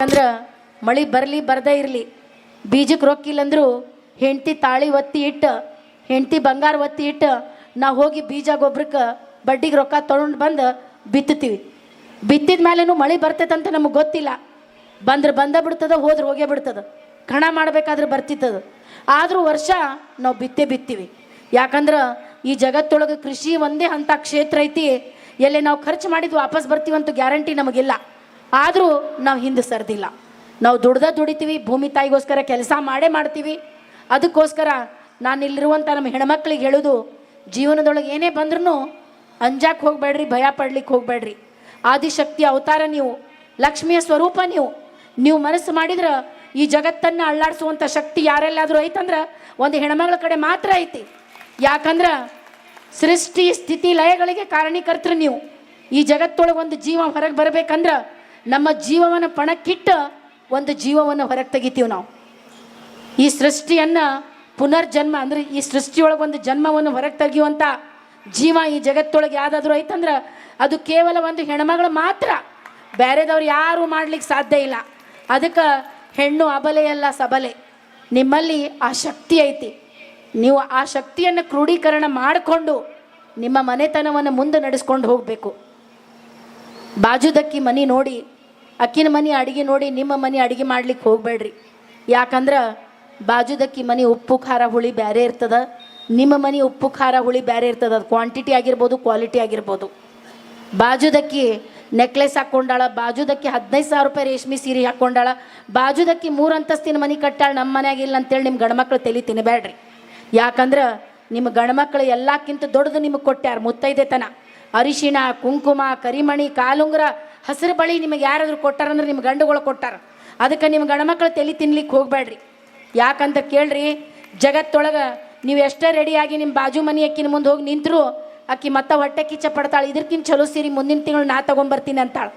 ಅಂದ್ರೆ ಮಳೆ ಬರಲಿ ಬರದೇ ಇರಲಿ, ಬೀಜಕ್ಕೆ ರೊಕ್ಕಿಲ್ಲಂದ್ರು ಹೆಂಡ್ತಿ ತಾಳಿ ಒತ್ತಿ ಇಟ್ಟು, ಹೆಂಡ್ತಿ ಬಂಗಾರ ಒತ್ತಿ ಇಟ್ಟು ನಾವು ಹೋಗಿ ಬೀಜ ಗೊಬ್ಬರಕ್ಕೆ ಬಡ್ಡಿಗೆ ರೊಕ್ಕ ತೊಗೊಂಡು ಬಂದು ಬಿತ್ತುತ್ತೀವಿ. ಬಿತ್ತಿದ ಮೇಲೇನು ಮಳೆ ಬರ್ತೈತಂತ ನಮಗೆ ಗೊತ್ತಿಲ್ಲ. ಬಂದ್ರೆ ಬಂದ ಬಿಡ್ತದ, ಹೋದ್ರೆ ಹೋಗೇ ಬಿಡ್ತದ. ಕಣ ಮಾಡಬೇಕಾದ್ರೆ ಬರ್ತಿತ್ತದ. ಆದರೂ ವರ್ಷ ನಾವು ಬಿತ್ತೀವಿ. ಯಾಕಂದ್ರೆ ಈ ಜಗತ್ತೊಳಗೆ ಕೃಷಿ ಒಂದೇ ಅಂಥ ಕ್ಷೇತ್ರ ಐತಿ ಎಲ್ಲಿ ನಾವು ಖರ್ಚು ಮಾಡಿದ್ದು ವಾಪಸ್ ಬರ್ತೀವಂತ ಗ್ಯಾರಂಟಿ ನಮಗಿಲ್ಲ. ಆದರೂ ನಾವು ಹಿಂದೆ ಸರ್ದಿಲ್ಲ. ನಾವು ದುಡಿತೀವಿ, ಭೂಮಿ ತಾಯಿಗೋಸ್ಕರ ಕೆಲಸ ಮಾಡ್ತೀವಿ. ಅದಕ್ಕೋಸ್ಕರ ನಾನು ಇಲ್ಲಿರುವಂಥ ನಮ್ಮ ಹೆಣ್ಮಕ್ಳಿಗೆ ಹೇಳೋದು, ಜೀವನದೊಳಗೆ ಏನೇ ಬಂದ್ರೂ ಅಂಜಾಕ್ಕೆ ಹೋಗಬೇಡ್ರಿ, ಭಯ ಪಡ್ಲಿಕ್ಕೆ ಹೋಗಬೇಡ್ರಿ. ಆದಿಶಕ್ತಿ ಅವತಾರ ನೀವು, ಲಕ್ಷ್ಮಿಯ ಸ್ವರೂಪ ನೀವು ಮನಸ್ಸು ಮಾಡಿದ್ರೆ ಈ ಜಗತ್ತನ್ನು ಅಳ್ಳಾಡಿಸುವಂಥ ಶಕ್ತಿ ಯಾರೆಲ್ಲಾದರೂ ಐತಂದ್ರೆ ಒಂದು ಹೆಣ್ಮಗಳ ಕಡೆ ಮಾತ್ರ ಐತಿ. ಯಾಕಂದ್ರೆ ಸೃಷ್ಟಿ ಸ್ಥಿತಿ ಲಯಗಳಿಗೆ ಕಾರಣೀಕರ್ತರು ನೀವು. ಈ ಜಗತ್ತೊಳಗೆ ಒಂದು ಜೀವ ಹೊರಗೆ ಬರಬೇಕಂದ್ರೆ ನಮ್ಮ ಜೀವವನ್ನು ಪಣಕ್ಕಿಟ್ಟು ಒಂದು ಜೀವವನ್ನು ಹೊರಗೆ ತೆಗಿತೀವಿ ನಾವು. ಈ ಸೃಷ್ಟಿಯನ್ನು ಪುನರ್ಜನ್ಮ ಅಂದರೆ ಈ ಸೃಷ್ಟಿಯೊಳಗೆ ಒಂದು ಜನ್ಮವನ್ನು ಹೊರಗೆ ತೆಗೆಯುವಂಥ ಜೀವ ಈ ಜಗತ್ತೊಳಗೆ ಯಾವುದಾದ್ರೂ ಐತಂದ್ರೆ ಅದು ಕೇವಲ ಒಂದು ಹೆಣ್ಮಗಳು ಮಾತ್ರ. ಬೇರೆದವ್ರು ಯಾರೂ ಮಾಡ್ಲಿಕ್ಕೆ ಸಾಧ್ಯ ಇಲ್ಲ. ಅದಕ್ಕೆ ಹೆಣ್ಣು ಅಬಲೆಯಲ್ಲ ಸಬಲೆ. ನಿಮ್ಮಲ್ಲಿ ಆ ಶಕ್ತಿ ಐತಿ. ನೀವು ಆ ಶಕ್ತಿಯನ್ನು ಕ್ರೋಢೀಕರಣ ಮಾಡಿಕೊಂಡು ನಿಮ್ಮ ಮನೆತನವನ್ನು ಮುಂದೆ ನಡೆಸ್ಕೊಂಡು ಹೋಗಬೇಕು. ಬಾಜುದಕ್ಕಿ ಮನೆ ನೋಡಿ, ಅಕ್ಕಿನ ಮನೆ ಅಡುಗೆ ನೋಡಿ ನಿಮ್ಮ ಮನೆ ಅಡುಗೆ ಮಾಡ್ಲಿಕ್ಕೆ ಹೋಗಬೇಡ್ರಿ. ಯಾಕಂದ್ರೆ ಬಾಜುದಕ್ಕಿ ಮನೆ ಉಪ್ಪು ಖಾರ ಹುಳಿ ಬೇರೆ ಇರ್ತದ, ನಿಮ್ಮ ಮನೆ ಉಪ್ಪು ಖಾರ ಹುಳಿ ಬೇರೆ ಇರ್ತದೆ. ಅದು ಕ್ವಾಂಟಿಟಿ ಆಗಿರ್ಬೋದು, ಕ್ವಾಲಿಟಿ ಆಗಿರ್ಬೋದು. ಬಾಜುದಕ್ಕಿ ನೆಕ್ಲೆಸ್ ಹಾಕ್ಕೊಂಡಾಳ, ಬಾಜುದಕ್ಕಿ 15,000 ರೂಪಾಯಿ ರೇಷ್ಮೆ ಸೀರೆ ಹಾಕ್ಕೊಂಡಾಳ, ಬಾಜುದಕ್ಕಿ 3 ಅಂತಸ್ತಿನ ಮನೆ ಕಟ್ಟಾಳ, ನಮ್ಮ ಮನ್ಯಾಗ ಇಲ್ಲ ಅಂತೇಳಿ ನಿಮ್ಮ ಗಂಡ್ಮಕ್ಳು ತಲೆ ತಿನ್ನಬೇಡ್ರಿ. ಯಾಕಂದ್ರೆ ನಿಮ್ಮ ಗಂಡ್ಮಕ್ಳು ಎಲ್ಲಕ್ಕಿಂತ ದೊಡ್ಡದು ನಿಮಗೆ ಕೊಟ್ಟಾರ ಮುತ್ತೈದೆತನ. ಅರಿಶಿಣ, ಕುಂಕುಮ, ಕರಿಮಣಿ, ಕಾಲುಂಗ್ರ, ಹಸಿರು ಬಳಿ ನಿಮಗೆ ಯಾರಾದರೂ ಕೊಟ್ಟಾರಂದ್ರೆ ನಿಮ್ಮ ಗಂಡುಗಳು ಕೊಟ್ಟಾರ. ಅದಕ್ಕೆ ನಿಮ್ಮ ಗಂಡ್ಮಕ್ಳು ತಲೆ ತಿನ್ಲಿಕ್ಕೆ ಹೋಗಬೇಡ್ರಿ. ಯಾಕಂತ ಕೇಳ್ರಿ, ಜಗತ್ತೊಳಗೆ ನೀವು ಎಷ್ಟೇ ರೆಡಿಯಾಗಿ ನಿಮ್ಮ ಬಾಜು ಮನೆ ಅಕ್ಕಿನ ಮುಂದೆ ಹೋಗಿ ನಿಂತರೂ ಅಕ್ಕಿ ಮತ್ತೆ ಹೊಟ್ಟೆ ಕಿಚ್ಚ ಪಡ್ತಾಳೆ. ಇದಕ್ಕಿಂತ ಚಲೋ ಸೀರೆ ಮುಂದಿನ ತಿಂಗಳು ನಾ ತೊಗೊಂಬರ್ತೀನಿ ಅಂತಾಳೆ.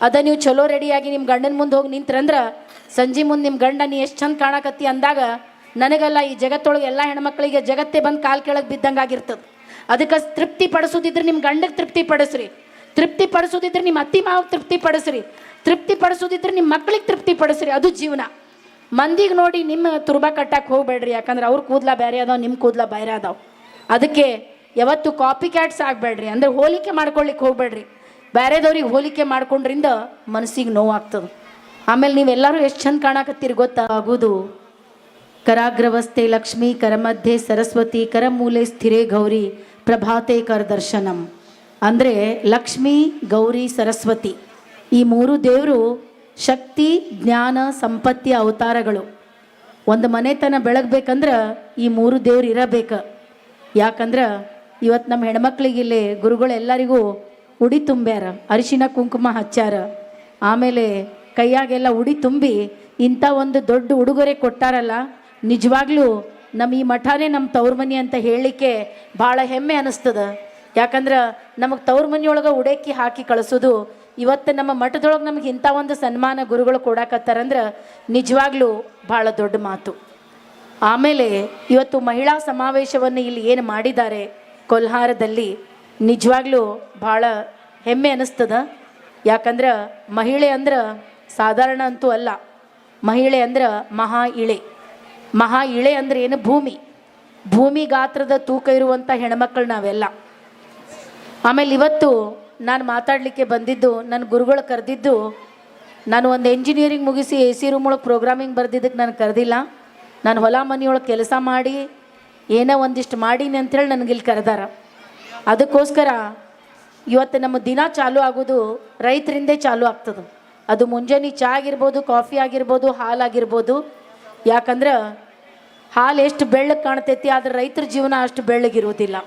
ಅದ ನೀವು ಚಲೋ ರೆಡಿಯಾಗಿ ನಿಮ್ಮ ಗಂಡನ ಮುಂದೆ ಹೋಗಿ ನಿಂತ್ರಂದ್ರೆ ಸಂಜೆ ಮುಂದೆ ನಿಮ್ಮ ಗಂಡ ನೀ ಎಷ್ಟು ಚಂದ ಕಾಣಕತ್ತಿ ಅಂದಾಗ ನನಗಲ್ಲ, ಈ ಜಗತ್ತೊಳಗೆ ಎಲ್ಲ ಹೆಣ್ಮಕ್ಳಿಗೆ ಜಗತ್ತೇ ಬಂದು ಕಾಲು ಕೆಳಗೆ ಬಿದ್ದಂಗೆ ಆಗಿರ್ತದೆ. ಅದಕ್ಕೆ ತೃಪ್ತಿ ಪಡಿಸೋದಿದ್ರೆ ನಿಮ್ಮ ಗಂಡಕ್ಕೆ ತೃಪ್ತಿ ಪಡಿಸ್ರಿ, ತೃಪ್ತಿ ಪಡಿಸೋದಿದ್ರೆ ನಿಮ್ಮ ಅತ್ತಿ ಮಾವಿಗೆ ತೃಪ್ತಿ ಪಡಿಸ್ರಿ, ತೃಪ್ತಿ ಪಡಿಸೋದಿದ್ರೆ ನಿಮ್ಮ ಮಕ್ಳಿಗೆ ತೃಪ್ತಿ ಪಡಿಸ್ರಿ. ಅದು ಜೀವನ. ಮಂದಿಗೆ ನೋಡಿ ನಿಮ್ಮ ತುರ್ಬಾ ಕಟ್ಟಕ್ಕೆ ಹೋಗಬೇಡ್ರಿ. ಯಾಕಂದ್ರೆ ಅವ್ರ ಕೂದಲ ಬೇರೆ ಅದಾವ, ನಿಮ್ಮ ಕೂದಲ ಬೇರೆ ಅದಾವ. ಅದಕ್ಕೆ ಯಾವತ್ತು ಕಾಪಿ ಕ್ಯಾಟ್ಸ್ ಆಗಬೇಡ್ರಿ. ಅಂದರೆ ಹೋಲಿಕೆ ಮಾಡ್ಕೊಳ್ಳಿಕ್ಕೆ ಹೋಗಬೇಡ್ರಿ. ಬೇರೆದವ್ರಿಗೆ ಹೋಲಿಕೆ ಮಾಡ್ಕೊಂಡ್ರಿಂದ ಮನಸ್ಸಿಗೆ ನೋವಾಗ್ತದೆ. ಆಮೇಲೆ ನೀವೆಲ್ಲರೂ ಎಷ್ಟು ಚಂದ ಕಾಣಕತ್ತೀರಿ ಗೊತ್ತಾಗೋದು. ಕರಾಗ್ರವಸ್ಥೆ ಲಕ್ಷ್ಮೀ, ಕರಮಧ್ಯೆ ಸರಸ್ವತಿ, ಕರಮೂಲೆ ಸ್ಥಿರೇ ಗೌರಿ, ಪ್ರಭಾತೆ ಕರ ದರ್ಶನಂ. ಅಂದರೆ ಲಕ್ಷ್ಮೀ, ಗೌರಿ, ಸರಸ್ವತಿ ಈ 3 ದೇವರು ಶಕ್ತಿ, ಜ್ಞಾನ, ಸಂಪತ್ತಿಯ ಅವತಾರಗಳು. ಒಂದು ಮನೆತನ ಬೆಳಗ್ಬೇಕಂದ್ರೆ ಈ 3 ದೇವ್ರು ಇರಬೇಕು. ಯಾಕಂದ್ರೆ ಇವತ್ತು ನಮ್ಮ ಹೆಣ್ಮಕ್ಳಿಗೆ ಇಲ್ಲಿ ಗುರುಗಳು ಎಲ್ಲರಿಗೂ ಉಡಿ ತುಂಬ್ಯಾರ, ಅರಿಶಿಣ ಕುಂಕುಮ ಹಚ್ಚಾರ, ಆಮೇಲೆ ಕೈಯಾಗೆಲ್ಲ ಉಡಿ ತುಂಬಿ ಇಂಥ ಒಂದು ದೊಡ್ಡ ಉಡುಗೊರೆ ಕೊಟ್ಟಾರಲ್ಲ. ನಿಜವಾಗ್ಲೂ ನಮ್ಮ ಈ ಮಠನೇ ನಮ್ಮ ತವ್ರ ಮನೆ ಅಂತ ಹೇಳಲಿಕ್ಕೆ ಭಾಳ ಹೆಮ್ಮೆ ಅನ್ನಿಸ್ತದೆ. ಯಾಕಂದ್ರೆ ನಮಗೆ ತವ್ರ ಮನೆಯೊಳಗೆ ಉಡೇಕಿ ಹಾಕಿ ಕಳಿಸೋದು, ಇವತ್ತು ನಮ್ಮ ಮಠದೊಳಗೆ ನಮಗೆ ಇಂಥ ಒಂದು ಸನ್ಮಾನ ಗುರುಗಳು ಕೊಡಾಕತ್ತಾರಂದ್ರೆ ನಿಜವಾಗ್ಲೂ ಭಾಳ ದೊಡ್ಡ ಮಾತು. ಆಮೇಲೆ ಇವತ್ತು ಮಹಿಳಾ ಸಮಾವೇಶವನ್ನು ಇಲ್ಲಿ ಏನು ಮಾಡಿದ್ದಾರೆ ಕೊಲ್ಹಾರದಲ್ಲಿ, ನಿಜವಾಗ್ಲೂ ಭಾಳ ಹೆಮ್ಮೆ ಅನ್ನಿಸ್ತದ. ಯಾಕಂದ್ರೆ ಮಹಿಳೆ ಅಂದ್ರೆ ಸಾಧಾರಣ ಅಂತೂ ಅಲ್ಲ. ಮಹಿಳೆ ಅಂದ್ರೆ ಮಹಾ ಇಳೆ. ಮಹಾ ಇಳೆ ಅಂದರೆ ಏನು? ಭೂಮಿ ಗಾತ್ರದ ತೂಕ ಇರುವಂಥ ಹೆಣ್ಮಕ್ಳು ನಾವೆಲ್ಲ. ಆಮೇಲೆ ಇವತ್ತು ನಾನು ಮಾತಾಡಲಿಕ್ಕೆ ಬಂದಿದ್ದು, ನನ್ನ ಗುರುಗಳು ಕರೆದಿದ್ದು, ನಾನು ಒಂದು ಎಂಜಿನಿಯರಿಂಗ್ ಮುಗಿಸಿ AC ರೂಮ್ ಒಳಗೆ ಪ್ರೋಗ್ರಾಮಿಂಗ್ ಬರೆದಿದ್ದಕ್ಕೆ ನಾನು ಕರೆದಿಲ್ಲ. ನಾನು ಹೊಲ ಮನೆಯೊಳಗೆ ಕೆಲಸ ಮಾಡಿ ಏನೋ ಒಂದಿಷ್ಟು ಮಾಡೀನಿ ಅಂಥೇಳಿ ನನಗಿಲ್ಲಿ ಕರೆದಾರ. ಅದಕ್ಕೋಸ್ಕರ ಇವತ್ತು ನಮ್ಮ ದಿನ ಚಾಲು ಆಗೋದು ರೈತರಿಂದೇ ಚಾಲು ಆಗ್ತದೆ. ಅದು ಮುಂಜಾನೆ ಚಹಾ ಆಗಿರ್ಬೋದು, ಕಾಫಿ ಆಗಿರ್ಬೋದು, ಹಾಲಾಗಿರ್ಬೋದು. ಯಾಕಂದ್ರೆ ಹಾಲು ಎಷ್ಟು ಬೆಳ್ಳಗೆ ಕಾಣ್ತೈತಿ, ಆದರೆ ರೈತರ ಜೀವನ ಅಷ್ಟು ಬೆಳ್ಳಗಿರುವುದಿಲ್ಲ.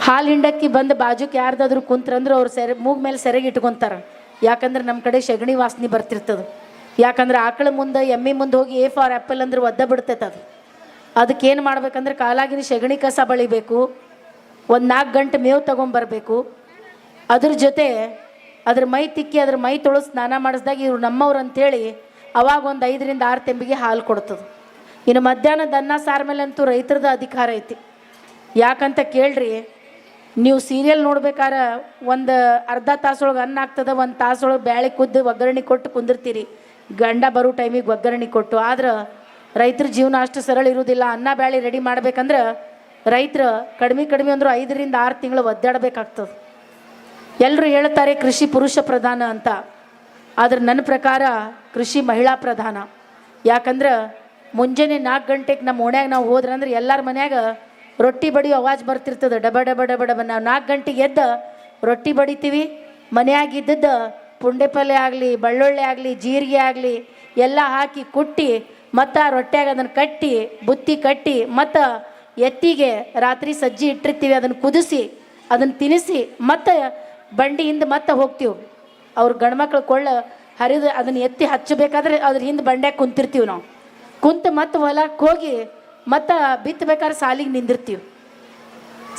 ಹಾಲು ಹಿಂಡಕ್ಕಿ ಬಂದು ಬಾಜುಕ್ಕೆ ಯಾರ್ದಾದ್ರೂ ಕುಂತ್ರಂದ್ರೆ ಅವ್ರು ಮೂಗ್ ಮೇಲೆ ಸೆರೆಗೆ ಇಟ್ಕೊತಾರೆ. ಯಾಕಂದ್ರೆ ನಮ್ಮ ಕಡೆ ಸಗಣಿ ವಾಸನೆ ಬರ್ತಿರ್ತದೆ. ಯಾಕಂದ್ರೆ ಆಕಳ ಮುಂದೆ, ಎಮ್ಮೆ ಮುಂದೆ ಹೋಗಿ A ಫಾರ್ ಆ್ಯಪಲ್ ಅಂದ್ರೆ ಒದ್ದ ಬಿಡ್ತೈತೆ ಅದು. ಅದಕ್ಕೇನು ಮಾಡ್ಬೇಕಂದ್ರೆ ಕಾಲಾಗಿನ ಸಗಣಿ ಕಸ ಬಳಿಬೇಕು, ಒಂದು 4 ಗಂಟೆ ಮೇವು ತೊಗೊಂಬರ್ಬೇಕು. ಅದ್ರ ಜೊತೆ ಅದ್ರ ಮೈ ತಿಕ್ಕಿ ಅದ್ರ ಮೈ ತೊಳೆದು ಸ್ನಾನ ಮಾಡಿಸ್ದಾಗ ಇವ್ರು ನಮ್ಮವ್ರು ಅಂಥೇಳಿ ಅವಾಗ ಒಂದು 5 ರಿಂದ 6 ತೆಂಬಿಗೆ ಹಾಲು ಕೊಡ್ತದೆ. ಇನ್ನು ಮಧ್ಯಾಹ್ನದ ಅನ್ನ ಸಾರು ಮೇಲಂತೂ ರೈತರದ ಅಧಿಕಾರ ಐತಿ. ಯಾಕಂತ ಕೇಳ್ರಿ, ನೀವು ಸೀರಿಯಲ್ ನೋಡ್ಬೇಕಾರೆ ಒಂದು ಅರ್ಧ ತಾಸೊಳಗೆ ಅನ್ನ ಆಗ್ತದೆ, ಒಂದು ತಾಸೊಳಗೆ ಬ್ಯಾಳೆ ಕುದ್ದು ಒಗ್ಗರಣೆ ಕೊಟ್ಟು ಕುಂದಿರ್ತೀರಿ ಗಂಡ ಬರೋ ಟೈಮಿಗೆ ಒಗ್ಗರಣೆ ಕೊಟ್ಟು. ಆದ್ರೆ ರೈತರ ಜೀವನ ಅಷ್ಟು ಸರಳ ಇರೋದಿಲ್ಲ. ಅನ್ನ ಬ್ಯಾಳೆ ರೆಡಿ ಮಾಡ್ಬೇಕಂದ್ರೆ ರೈತರು ಕಡಿಮೆ ಅಂದರೂ 5 ರಿಂದ 6 ತಿಂಗಳು ಒದ್ದಾಡಬೇಕಾಗ್ತದೆ. ಎಲ್ಲರೂ ಹೇಳ್ತಾರೆ ಕೃಷಿ ಪುರುಷ ಪ್ರಧಾನ ಅಂತ, ಆದ್ರೆ ನನ್ನ ಪ್ರಕಾರ ಕೃಷಿ ಮಹಿಳಾ ಪ್ರಧಾನ. ಯಾಕಂದ್ರೆ ಮುಂಜಾನೆ 4 ಗಂಟೆಗೆ ನಮ್ಮ ಓಣ್ಯಾಗ ನಾವು ಹೋದ್ರಂದ್ರೆ ಎಲ್ಲರ ಮನ್ಯಾಗ ರೊಟ್ಟಿ ಬಡಿಯೋ ಆವಾಜ್ ಬರ್ತಿರ್ತದೆ, ಡಬ ಡಬ ಡಬ ಡಬ. ನಾವು 4 ಗಂಟೆಗೆ ಎದ್ದು ರೊಟ್ಟಿ ಬಡಿತೀವಿ. ಮನೆಯಾಗಿದ್ದದ್ದು ಪುಂಡೆ ಪಲ್ಯ ಆಗಲಿ, ಬೆಳ್ಳುಳ್ಳಿ ಆಗಲಿ, ಜೀರಿಗೆ ಆಗಲಿ ಎಲ್ಲ ಹಾಕಿ ಕುಟ್ಟಿ ಮತ್ತು ರೊಟ್ಟ್ಯಾಗ ಅದನ್ನು ಕಟ್ಟಿ ಬುತ್ತಿ ಕಟ್ಟಿ ಮತ್ತು ಎತ್ತಿಗೆ ರಾತ್ರಿ ಸಜ್ಜಿ ಇಟ್ಟಿರ್ತೀವಿ. ಅದನ್ನು ಕುದಿಸಿ ಅದನ್ನು ತಿನ್ನಿಸಿ ಮತ್ತು ಬಂಡಿ ಹಿಂದೆ ಮತ್ತೆ ಹೋಗ್ತೀವಿ. ಅವ್ರ ಗಂಡ್ಮಕ್ಳು ಕೊಳ್ಳ ಹರಿದು ಅದನ್ನು ಎತ್ತಿ ಹಚ್ಚಬೇಕಾದ್ರೆ ಅದ್ರ ಹಿಂದೆ ಬಂಡ್ಯಾಗ ಕುಂತಿರ್ತೀವಿ. ನಾವು ಕುಂತು ಮತ್ತೆ ಹೊಲಕ್ಕೆ ಹೋಗಿ ಮತ್ತು ಬಿತ್ತಬೇಕಾದ್ರೆ ಸಾಲಿಗೆ ನಿಂದಿರ್ತೀವಿ.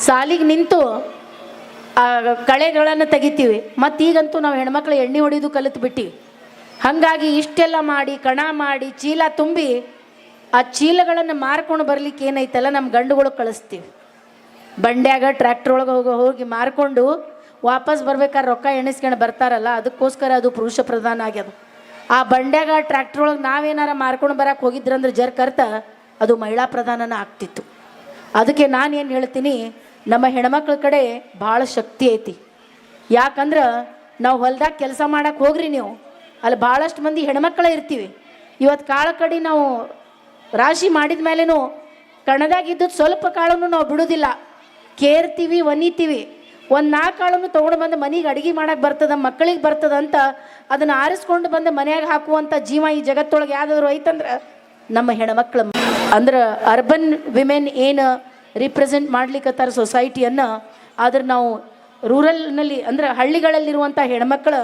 ಸಾಲಿಗೆ ನಿಂತು ಕಳೆಗಳನ್ನು ತೆಗಿತೀವಿ. ಮತ್ತು ಈಗಂತೂ ನಾವು ಹೆಣ್ಮಕ್ಳು ಎಣ್ಣೆ ಹೊಡಿಯೋದು ಕಲಿತು ಬಿಟ್ಟಿವಿ. ಹಾಗಾಗಿ ಇಷ್ಟೆಲ್ಲ ಮಾಡಿ ಕಣ ಮಾಡಿ ಚೀಲ ತುಂಬಿ ಆ ಚೀಲಗಳನ್ನು ಮಾರ್ಕೊಂಡು ಬರ್ಲಿಕ್ಕೆ ಏನೈತಲ್ಲ ನಮ್ಮ ಗಂಡುಗಳು ಕಳಿಸ್ತೀವಿ. ಬಂಡ್ಯಾಗ ಟ್ರ್ಯಾಕ್ಟರ್ ಒಳಗೆ ಹೋಗಿ ಮಾರ್ಕೊಂಡು ವಾಪಸ್ ಬರ್ಬೇಕಾದ್ರೆ ರೊಕ್ಕ ಎಣಿಸ್ಕೊಂಡು ಬರ್ತಾರಲ್ಲ, ಅದಕ್ಕೋಸ್ಕರ ಅದು ಪುರುಷ ಪ್ರಧಾನ ಆಗ್ಯದ. ಆ ಬಂಡ್ಯಾಗ ಟ್ರ್ಯಾಕ್ಟರ್ ಒಳಗೆ ನಾವೇನಾರ ಮಾರ್ಕೊಂಡು ಬರಕ್ಕೆ ಹೋಗಿದ್ರಂದ್ರೆ ಜರ್ಕರ್ತ ಅದು ಮಹಿಳಾ ಪ್ರಧಾನನ ಆಗ್ತಿತ್ತು. ಅದಕ್ಕೆ ನಾನೇನು ಹೇಳ್ತೀನಿ, ನಮ್ಮ ಹೆಣ್ಮಕ್ಳ ಕಡೆ ಭಾಳ ಶಕ್ತಿ ಐತಿ. ಯಾಕಂದ್ರೆ ನಾವು ಹೊಲ್ದಾಗ ಕೆಲಸ ಮಾಡಕ್ಕೆ ಹೋಗ್ರಿ ನೀವು, ಅಲ್ಲಿ ಭಾಳಷ್ಟು ಮಂದಿ ಹೆಣ್ಮಕ್ಳೇ ಇರ್ತೀವಿ. ಇವತ್ತು ಕಾಳು ಕಡಿ ನಾವು ರಾಶಿ ಮಾಡಿದ ಮೇಲೇನು ಕಣದಾಗಿದ್ದದ್ದು ಸ್ವಲ್ಪ ಕಾಳನ್ನು ನಾವು ಬಿಡೋದಿಲ್ಲ, ಕೇರ್ತೀವಿ, ಒನಿತೀವಿ. ಒಂದು 4 ಕಾಳನ್ನು ತೊಗೊಂಡು ಬಂದು ಮನೆಗೆ ಅಡುಗೆ ಮಾಡಕ್ಕೆ ಬರ್ತದೆ, ಮಕ್ಕಳಿಗೆ ಬರ್ತದೆ ಅಂತ ಅದನ್ನು ಆರಿಸ್ಕೊಂಡು ಬಂದು ಮನೆಯಾಗ ಹಾಕುವಂಥ ಜೀವ ಈ ಜಗತ್ತೊಳಗೆ ಯಾವುದಾದ್ರು ಐತಂದ್ರೆ ನಮ್ಮ ಹೆಣ್ಮಕ್ಳು. ಅಂದ್ರೆ ಅರ್ಬನ್ ವಿಮೆನ್ ಏನು ರಿಪ್ರೆಸೆಂಟ್ ಮಾಡ್ಲಿಕ್ಕತ್ತಾರ ಸೊಸೈಟಿಯನ್ನು, ಆದ್ರೆ ನಾವು ರೂರಲ್ನಲ್ಲಿ ಅಂದ್ರೆ ಹಳ್ಳಿಗಳಲ್ಲಿರುವಂಥ ಹೆಣ್ಮಕ್ಳು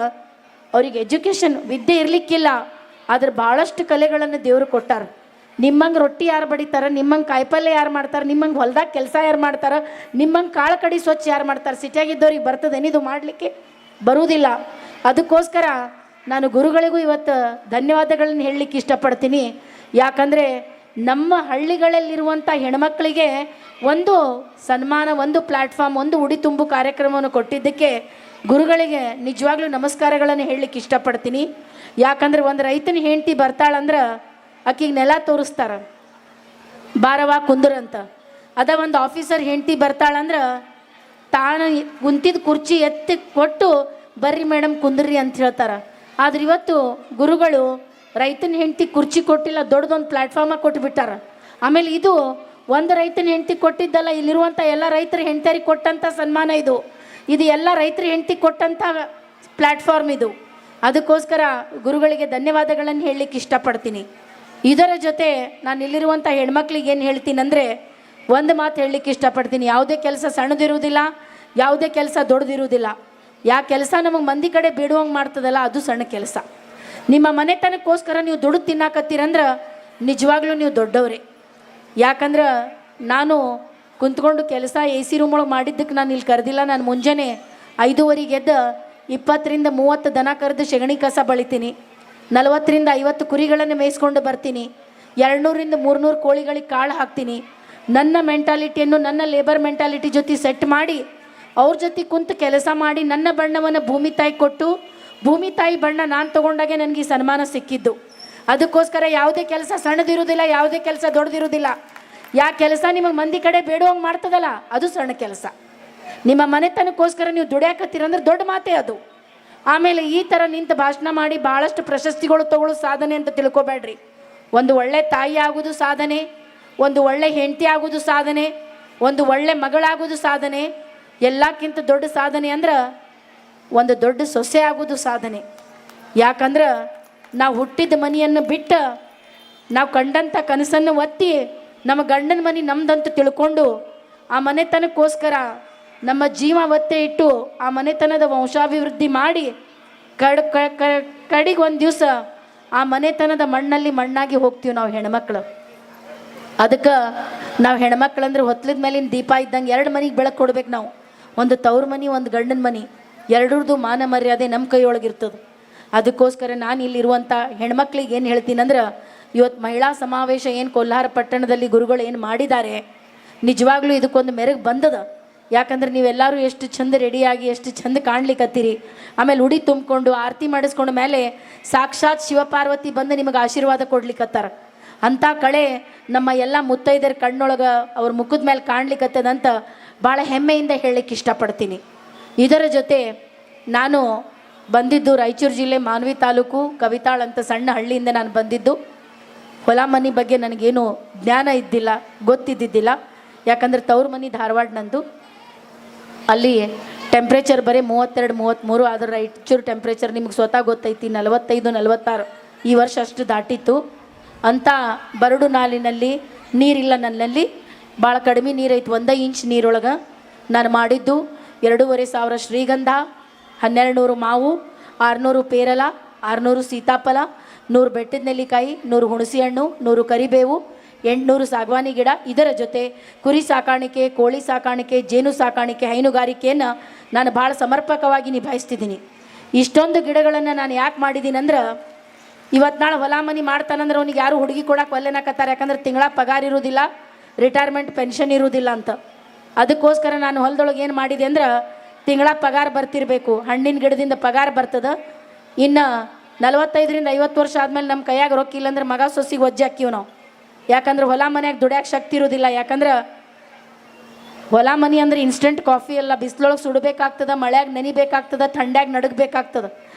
ಅವ್ರಿಗೆ ಎಜುಕೇಷನ್ ವಿದ್ಯೆ ಇರಲಿಕ್ಕಿಲ್ಲ, ಆದ್ರೆ ಭಾಳಷ್ಟು ಕಲೆಗಳನ್ನು ದೇವರು ಕೊಟ್ಟಾರ. ನಿಮ್ಮಂಗೆ ರೊಟ್ಟಿ ಯಾರು ಬಡಿತಾರೆ, ನಿಮ್ಮಂಗೆ ಕಾಯಿಪಲ್ಯ ಯಾರು ಮಾಡ್ತಾರೆ, ನಿಮ್ಮಂಗೆ ಹೊಲ್ದಾಗ ಕೆಲಸ ಯಾರು ಮಾಡ್ತಾರೆ, ನಿಮ್ಮಂಗೆ ಕಾಳು ಕಡಿ ಸ್ವಚ್ಛ ಯಾರು ಮಾಡ್ತಾರೆ? ಸಿಟಿಯಾಗಿದ್ದವ್ರಿಗೆ ಬರ್ತದೇನಿದು ಮಾಡಲಿಕ್ಕೆ? ಬರುವುದಿಲ್ಲ. ಅದಕ್ಕೋಸ್ಕರ ನಾನು ಗುರುಗಳಿಗೂ ಇವತ್ತು ಧನ್ಯವಾದಗಳನ್ನು ಹೇಳಲಿಕ್ಕೆ ಇಷ್ಟಪಡ್ತೀನಿ. ಯಾಕಂದರೆ ನಮ್ಮ ಹಳ್ಳಿಗಳಲ್ಲಿರುವಂಥ ಹೆಣ್ಮಕ್ಳಿಗೆ ಒಂದು ಸನ್ಮಾನ, ಒಂದು ಪ್ಲ್ಯಾಟ್ಫಾರ್ಮ್, ಒಂದು ಉಡಿ ತುಂಬು ಕಾರ್ಯಕ್ರಮವನ್ನು ಕೊಟ್ಟಿದ್ದಕ್ಕೆ ಗುರುಗಳಿಗೆ ನಿಜವಾಗ್ಲೂ ನಮಸ್ಕಾರಗಳನ್ನು ಹೇಳಲಿಕ್ಕೆ ಇಷ್ಟಪಡ್ತೀನಿ. ಯಾಕಂದರೆ ಒಂದು ರೈತನ ಹೆಂಡತಿ ಬರ್ತಾಳಂದ್ರೆ ಆಕಿಗೆ ನೆಲ ತೋರಿಸ್ತಾರೆ, ಬಾರವಾ ಕುಂದ್ರಂತ. ಅದ ಒಂದು ಆಫೀಸರ್ ಹೆಂಡತಿ ಬರ್ತಾಳಂದ್ರೆ ತಾನು ಕುಂತಿದ್ದ ಕುರ್ಚಿ ಎತ್ತಿ ಕೊಟ್ಟು ಬರ್ರಿ ಮೇಡಮ್ ಕುಂದ್ರಿ ಅಂತ ಹೇಳ್ತಾರೆ. ಆದ್ರೆ ಇವತ್ತು ಗುರುಗಳು ರೈತನ ಹೆಂಡತಿ ಕುರ್ಚಿ ಕೊಟ್ಟಿಲ್ಲ, ದೊಡ್ಡದೊಂದು ಪ್ಲ್ಯಾಟ್ಫಾರ್ಮಾಗಿ ಕೊಟ್ಟುಬಿಟ್ಟಾರ. ಆಮೇಲೆ ಇದು ಒಂದು ರೈತನ ಹೆಂಡತಿ ಕೊಟ್ಟಿದ್ದಲ್ಲ, ಇಲ್ಲಿರುವಂಥ ಎಲ್ಲ ರೈತರ ಹೆಂಡತಿಯರಿಗೆ ಕೊಟ್ಟಂಥ ಸನ್ಮಾನ ಇದು. ಇದು ಎಲ್ಲ ರೈತರ ಹೆಂಡತಿ ಕೊಟ್ಟಂಥ ಪ್ಲ್ಯಾಟ್ಫಾರ್ಮ್ ಇದು. ಅದಕ್ಕೋಸ್ಕರ ಗುರುಗಳಿಗೆ ಧನ್ಯವಾದಗಳನ್ನು ಹೇಳಲಿಕ್ಕೆ ಇಷ್ಟಪಡ್ತೀನಿ. ಇದರ ಜೊತೆ ನಾನು ಇಲ್ಲಿರುವಂಥ ಹೆಣ್ಮಕ್ಳಿಗೆ ಏನು ಹೇಳ್ತೀನಂದರೆ ಒಂದು ಮಾತು ಹೇಳಲಿಕ್ಕೆ ಇಷ್ಟಪಡ್ತೀನಿ. ಯಾವುದೇ ಕೆಲಸ ಸಣ್ಣದಿರುವುದಿಲ್ಲ, ಯಾವುದೇ ಕೆಲಸ ದೊಡ್ಡದಿರುವುದಿಲ್ಲ. ಯಾವ ಕೆಲಸ ನಮಗೆ ಮಂದಿ ಕಡೆ ಬೇಡುವಂಗೆ ಮಾಡ್ತದಲ್ಲ ಅದು ಸಣ್ಣ ಕೆಲಸ. ನಿಮ್ಮ ಮನೆತನಕ್ಕೋಸ್ಕರ ನೀವು ದುಡ್ಡು ತಿನ್ನಾಕತ್ತೀರಂದ್ರೆ ನಿಜವಾಗ್ಲೂ ನೀವು ದೊಡ್ಡವ್ರೆ. ಯಾಕಂದ್ರೆ ನಾನು ಕುಂತ್ಕೊಂಡು ಕೆಲಸ AC ರೂಮ್ ಒಳಗೆ ಮಾಡಿದ್ದಕ್ಕೆ ನಾನು ಇಲ್ಲಿ ಕರೆದಿಲ್ಲ. ನಾನು ಮುಂಜಾನೆ 5:30 ಎದ್ದು 20 ರಿಂದ 30 ದನ ಕರೆದು ಸೆಗಣಿ ಕಸ ಬಳಿತೀನಿ, 40 ರಿಂದ 50 ಕುರಿಗಳನ್ನು ಮೇಯಿಸ್ಕೊಂಡು ಬರ್ತೀನಿ, 200 ರಿಂದ 300 ಕೋಳಿಗಳಿಗೆ ಕಾಳು ಹಾಕ್ತೀನಿ. ನನ್ನ ಮೆಂಟಾಲಿಟಿಯನ್ನು ನನ್ನ ಲೇಬರ್ ಮೆಂಟಾಲಿಟಿ ಜೊತೆ ಸೆಟ್ ಮಾಡಿ ಅವ್ರ ಜೊತೆ ಕುಂತು ಕೆಲಸ ಮಾಡಿ ನನ್ನ ಬಣ್ಣವನ್ನು ಭೂಮಿ ತಾಯಿ ಕೊಟ್ಟು, ಭೂಮಿ ತಾಯಿ ಬಣ್ಣ ನಾನು ತೊಗೊಂಡಾಗೆ ನನಗೆ ಈ ಸನ್ಮಾನ ಸಿಕ್ಕಿದ್ದು. ಅದಕ್ಕೋಸ್ಕರ ಯಾವುದೇ ಕೆಲಸ ಸಣ್ಣದಿರುವುದಿಲ್ಲ, ಯಾವುದೇ ಕೆಲಸ ದೊಡ್ಡದಿರುವುದಿಲ್ಲ. ಯಾವ ಕೆಲಸ ನಿಮಗೆ ಮಂದಿ ಕಡೆ ಬೇಡುವಂಗೆ ಮಾಡ್ತದಲ್ಲ ಅದು ಸಣ್ಣ ಕೆಲಸ. ನಿಮ್ಮ ಮನೆತನಕ್ಕೋಸ್ಕರ ನೀವು ದುಡಿಯಾಕತ್ತೀರಂದ್ರೆ ದೊಡ್ಡ ಮಾತೇ ಅದು. ಆಮೇಲೆ ಈ ಥರ ನಿಂತು ಭಾಷಣ ಮಾಡಿ ಭಾಳಷ್ಟು ಪ್ರಶಸ್ತಿಗಳು ತಗೊಳ್ಳೋ ಸಾಧನೆ ಅಂತ ತಿಳ್ಕೊಬೇಡ್ರಿ. ಒಂದು ಒಳ್ಳೆ ತಾಯಿ ಆಗೋದು ಸಾಧನೆ, ಒಂದು ಒಳ್ಳೆ ಹೆಂಡತಿ ಆಗೋದು ಸಾಧನೆ, ಒಂದು ಒಳ್ಳೆ ಮಗಳಾಗೋದು ಸಾಧನೆ, ಎಲ್ಲಕ್ಕಿಂತ ದೊಡ್ಡ ಸಾಧನೆ ಅಂದ್ರೆ ಒಂದು ದೊಡ್ಡ ಸೊಸೆ ಆಗೋದು ಸಾಧನೆ. ಯಾಕಂದ್ರೆ ನಾವು ಹುಟ್ಟಿದ ಮನೆಯನ್ನು ಬಿಟ್ಟು ನಾವು ಕಂಡಂಥ ಕನಸನ್ನು ಒತ್ತಿ ನಮ್ಮ ಗಂಡನ ಮನೆ ನಮ್ದಂತ ತಿಳ್ಕೊಂಡು ಆ ಮನೆತನಕ್ಕೋಸ್ಕರ ನಮ್ಮ ಜೀವ ಒತ್ತೆ ಇಟ್ಟು ಆ ಮನೆತನದ ವಂಶಾಭಿವೃದ್ಧಿ ಮಾಡಿ ಕಡೆಗೆ ಒಂದು ದಿವಸ ಆ ಮನೆತನದ ಮಣ್ಣಲ್ಲಿ ಮಣ್ಣಾಗಿ ಹೋಗ್ತೀವಿ ನಾವು ಹೆಣ್ಮಕ್ಳು. ಅದಕ್ಕೆ ನಾವು ಹೆಣ್ಮಕ್ಳಂದ್ರೆ ಹೊತ್ಲದ ಮೇಲಿನ ದೀಪ ಇದ್ದಂಗೆ 2 ಮನೆಗೆ ಬೆಳಕು ಕೊಡ್ಬೇಕು ನಾವು. ಒಂದು ತವ್ರ ಮನೆ, ಒಂದು ಗಂಡನ ಮನೆ, ಎರಡರದ್ದು ಮಾನ ಮರ್ಯಾದೆ ನಮ್ಮ ಕೈಯೊಳಗಿರ್ತದೆ. ಅದಕ್ಕೋಸ್ಕರ ನಾನು ಇಲ್ಲಿರುವಂಥ ಹೆಣ್ಮಕ್ಳಿಗೆ ಏನು ಹೇಳ್ತೀನಂದ್ರೆ, ಇವತ್ತು ಮಹಿಳಾ ಸಮಾವೇಶ ಏನು ಕೊಲ್ಹಾರ ಪಟ್ಟಣದಲ್ಲಿ ಗುರುಗಳು ಏನು ಮಾಡಿದ್ದಾರೆ, ನಿಜವಾಗ್ಲೂ ಇದಕ್ಕೊಂದು ಮೆರುಗು ಬಂದದ. ಯಾಕಂದ್ರೆ ನೀವೆಲ್ಲರೂ ಎಷ್ಟು ಚಂದ ರೆಡಿಯಾಗಿ ಎಷ್ಟು ಚಂದ ಕಾಣ್ಲಿಕ್ಕತ್ತೀರಿ. ಆಮೇಲೆ ಉಡಿ ತುಂಬಿಕೊಂಡು ಆರತಿ ಮಾಡಿಸ್ಕೊಂಡ ಮೇಲೆ ಸಾಕ್ಷಾತ್ ಶಿವಪಾರ್ವತಿ ಬಂದು ನಿಮಗೆ ಆಶೀರ್ವಾದ ಕೊಡ್ಲಿಕ್ಕತ್ತಾರ. ಅಂಥ ಕಳೆ ನಮ್ಮ ಎಲ್ಲ ಮುತ್ತೈದರ ಕಣ್ಣೊಳಗೆ ಅವ್ರ ಮುಖದ ಮೇಲೆ ಕಾಣ್ಲಿಕ್ಕತ್ತದಂತ ಭಾಳ ಹೆಮ್ಮೆಯಿಂದ ಹೇಳಲಿಕ್ಕೆ ಇಷ್ಟಪಡ್ತೀನಿ. ಇದರ ಜೊತೆ ನಾನು ಬಂದಿದ್ದು ರಾಯಚೂರು ಜಿಲ್ಲೆ ಮಾನ್ವಿ ತಾಲೂಕು ಕವಿತಾಳ್ ಅಂತ ಸಣ್ಣ ಹಳ್ಳಿಯಿಂದ ನಾನು ಬಂದಿದ್ದು. ಹೊಲ ಮನೆ ಬಗ್ಗೆ ನನಗೇನು ಜ್ಞಾನ ಇದ್ದಿಲ್ಲ, ಗೊತ್ತಿದ್ದಿದ್ದಿಲ್ಲ. ಯಾಕಂದ್ರೆ ತವ್ರ ಮನೆ ಧಾರವಾಡ ನಂದು. ಅಲ್ಲಿ ಟೆಂಪ್ರೇಚರ್ ಬರೀ 32-33, ಆದ್ರೆ ರಾಯಚೂರು ಟೆಂಪ್ರೇಚರ್ ನಿಮ್ಗೆ ಸ್ವತಃ ಗೊತ್ತೈತಿ 45-46 ಈ ವರ್ಷ ಅಷ್ಟು ದಾಟಿತ್ತು. ಅಂಥ ಬರಡು ನಾಲಿನಲ್ಲಿ ನೀರಿಲ್ಲ, ನನ್ನಲ್ಲಿ ಭಾಳ ಕಡಿಮೆ ನೀರೈತಿ. 1 ಇಂಚ್ ನೀರೊಳಗೆ ನಾನು ಮಾಡಿದ್ದು 2,500 ಶ್ರೀಗಂಧ, 1200 ಮಾವು, 600 ಪೇರಲ, 600 ಸೀತಾಫಲ, 100 ಬೆಟ್ಟದ ನೆಲ್ಲಿಕಾಯಿ, 100 ಹುಣಸೆ ಹಣ್ಣು, 100 ಕರಿಬೇವು, 800 ಸಾಗವಾನಿ ಗಿಡ. ಇದರ ಜೊತೆ ಕುರಿ ಸಾಕಾಣಿಕೆ, ಕೋಳಿ ಸಾಕಾಣಿಕೆ, ಜೇನು ಸಾಕಾಣಿಕೆ, ಹೈನುಗಾರಿಕೆಯನ್ನು ನಾನು ಭಾಳ ಸಮರ್ಪಕವಾಗಿ ನಿಭಾಯಿಸ್ತಿದ್ದೀನಿ. ಇಷ್ಟೊಂದು ಗಿಡಗಳನ್ನು ನಾನು ಯಾಕೆ ಮಾಡಿದ್ದೀನಿ ಅಂದ್ರೆ, ಇವತ್ತು ನಾಳೆ ಹೊಲ ಮನೆ ಮಾಡ್ತಾನಂದ್ರೆ ಅವ್ನಿಗೆ ಯಾರು ಹುಡುಗಿ ಕೊಡಕ್ಕೆ ಒಲ್ಲೆನಕತ್ತಾರೆ. ಯಾಕಂದ್ರೆ ತಿಂಗಳ ಪಗಾರ ಇರೋದಿಲ್ಲ, ರಿಟೈರ್ಮೆಂಟ್ ಪೆನ್ಷನ್ ಇರೋದಿಲ್ಲ ಅಂತ. ಅದಕ್ಕೋಸ್ಕರ ನಾನು ಹೊಲದೊಳಗೆ ಏನು ಮಾಡಿದೆ ಅಂದ್ರೆ, ತಿಂಗಳ ಪಗಾರ ಬರ್ತಿರಬೇಕು. ಹಣ್ಣಿನ ಗಿಡದಿಂದ ಪಗಾರ ಬರ್ತದೆ. ಇನ್ನು 45-50 ವರ್ಷ ಆದಮೇಲೆ ನಮ್ಮ ಕೈಯಾಗ ರೊಕ್ಕ ಇಲ್ಲಂದ್ರೆ ಮಗ ಸೊಸಿಗೆ ಒಜ್ಜೆ ಹಾಕಿವ್ ನಾವು. ಯಾಕಂದ್ರೆ ಹೊಲ ಮನೆಯಾಗ ದುಡ್ಯಾಕೆ ಶಕ್ತಿ ಇರೋದಿಲ್ಲ. ಯಾಕಂದ್ರೆ ಹೊಲ ಮನೆ ಅಂದ್ರೆ ಇನ್ಸ್ಟೆಂಟ್ ಕಾಫಿ ಎಲ್ಲ, ಬಿಸಿಲೊಳಗೆ ಸುಡಬೇಕಾಗ್ತದೆ, ಮಳೆಯಾಗ ನೆನಿಬೇಕಾಗ್ತದೆ, ಥಂಡ್ಯಾಗ ನಡಗಬೇಕಾಗ್ತದೆ.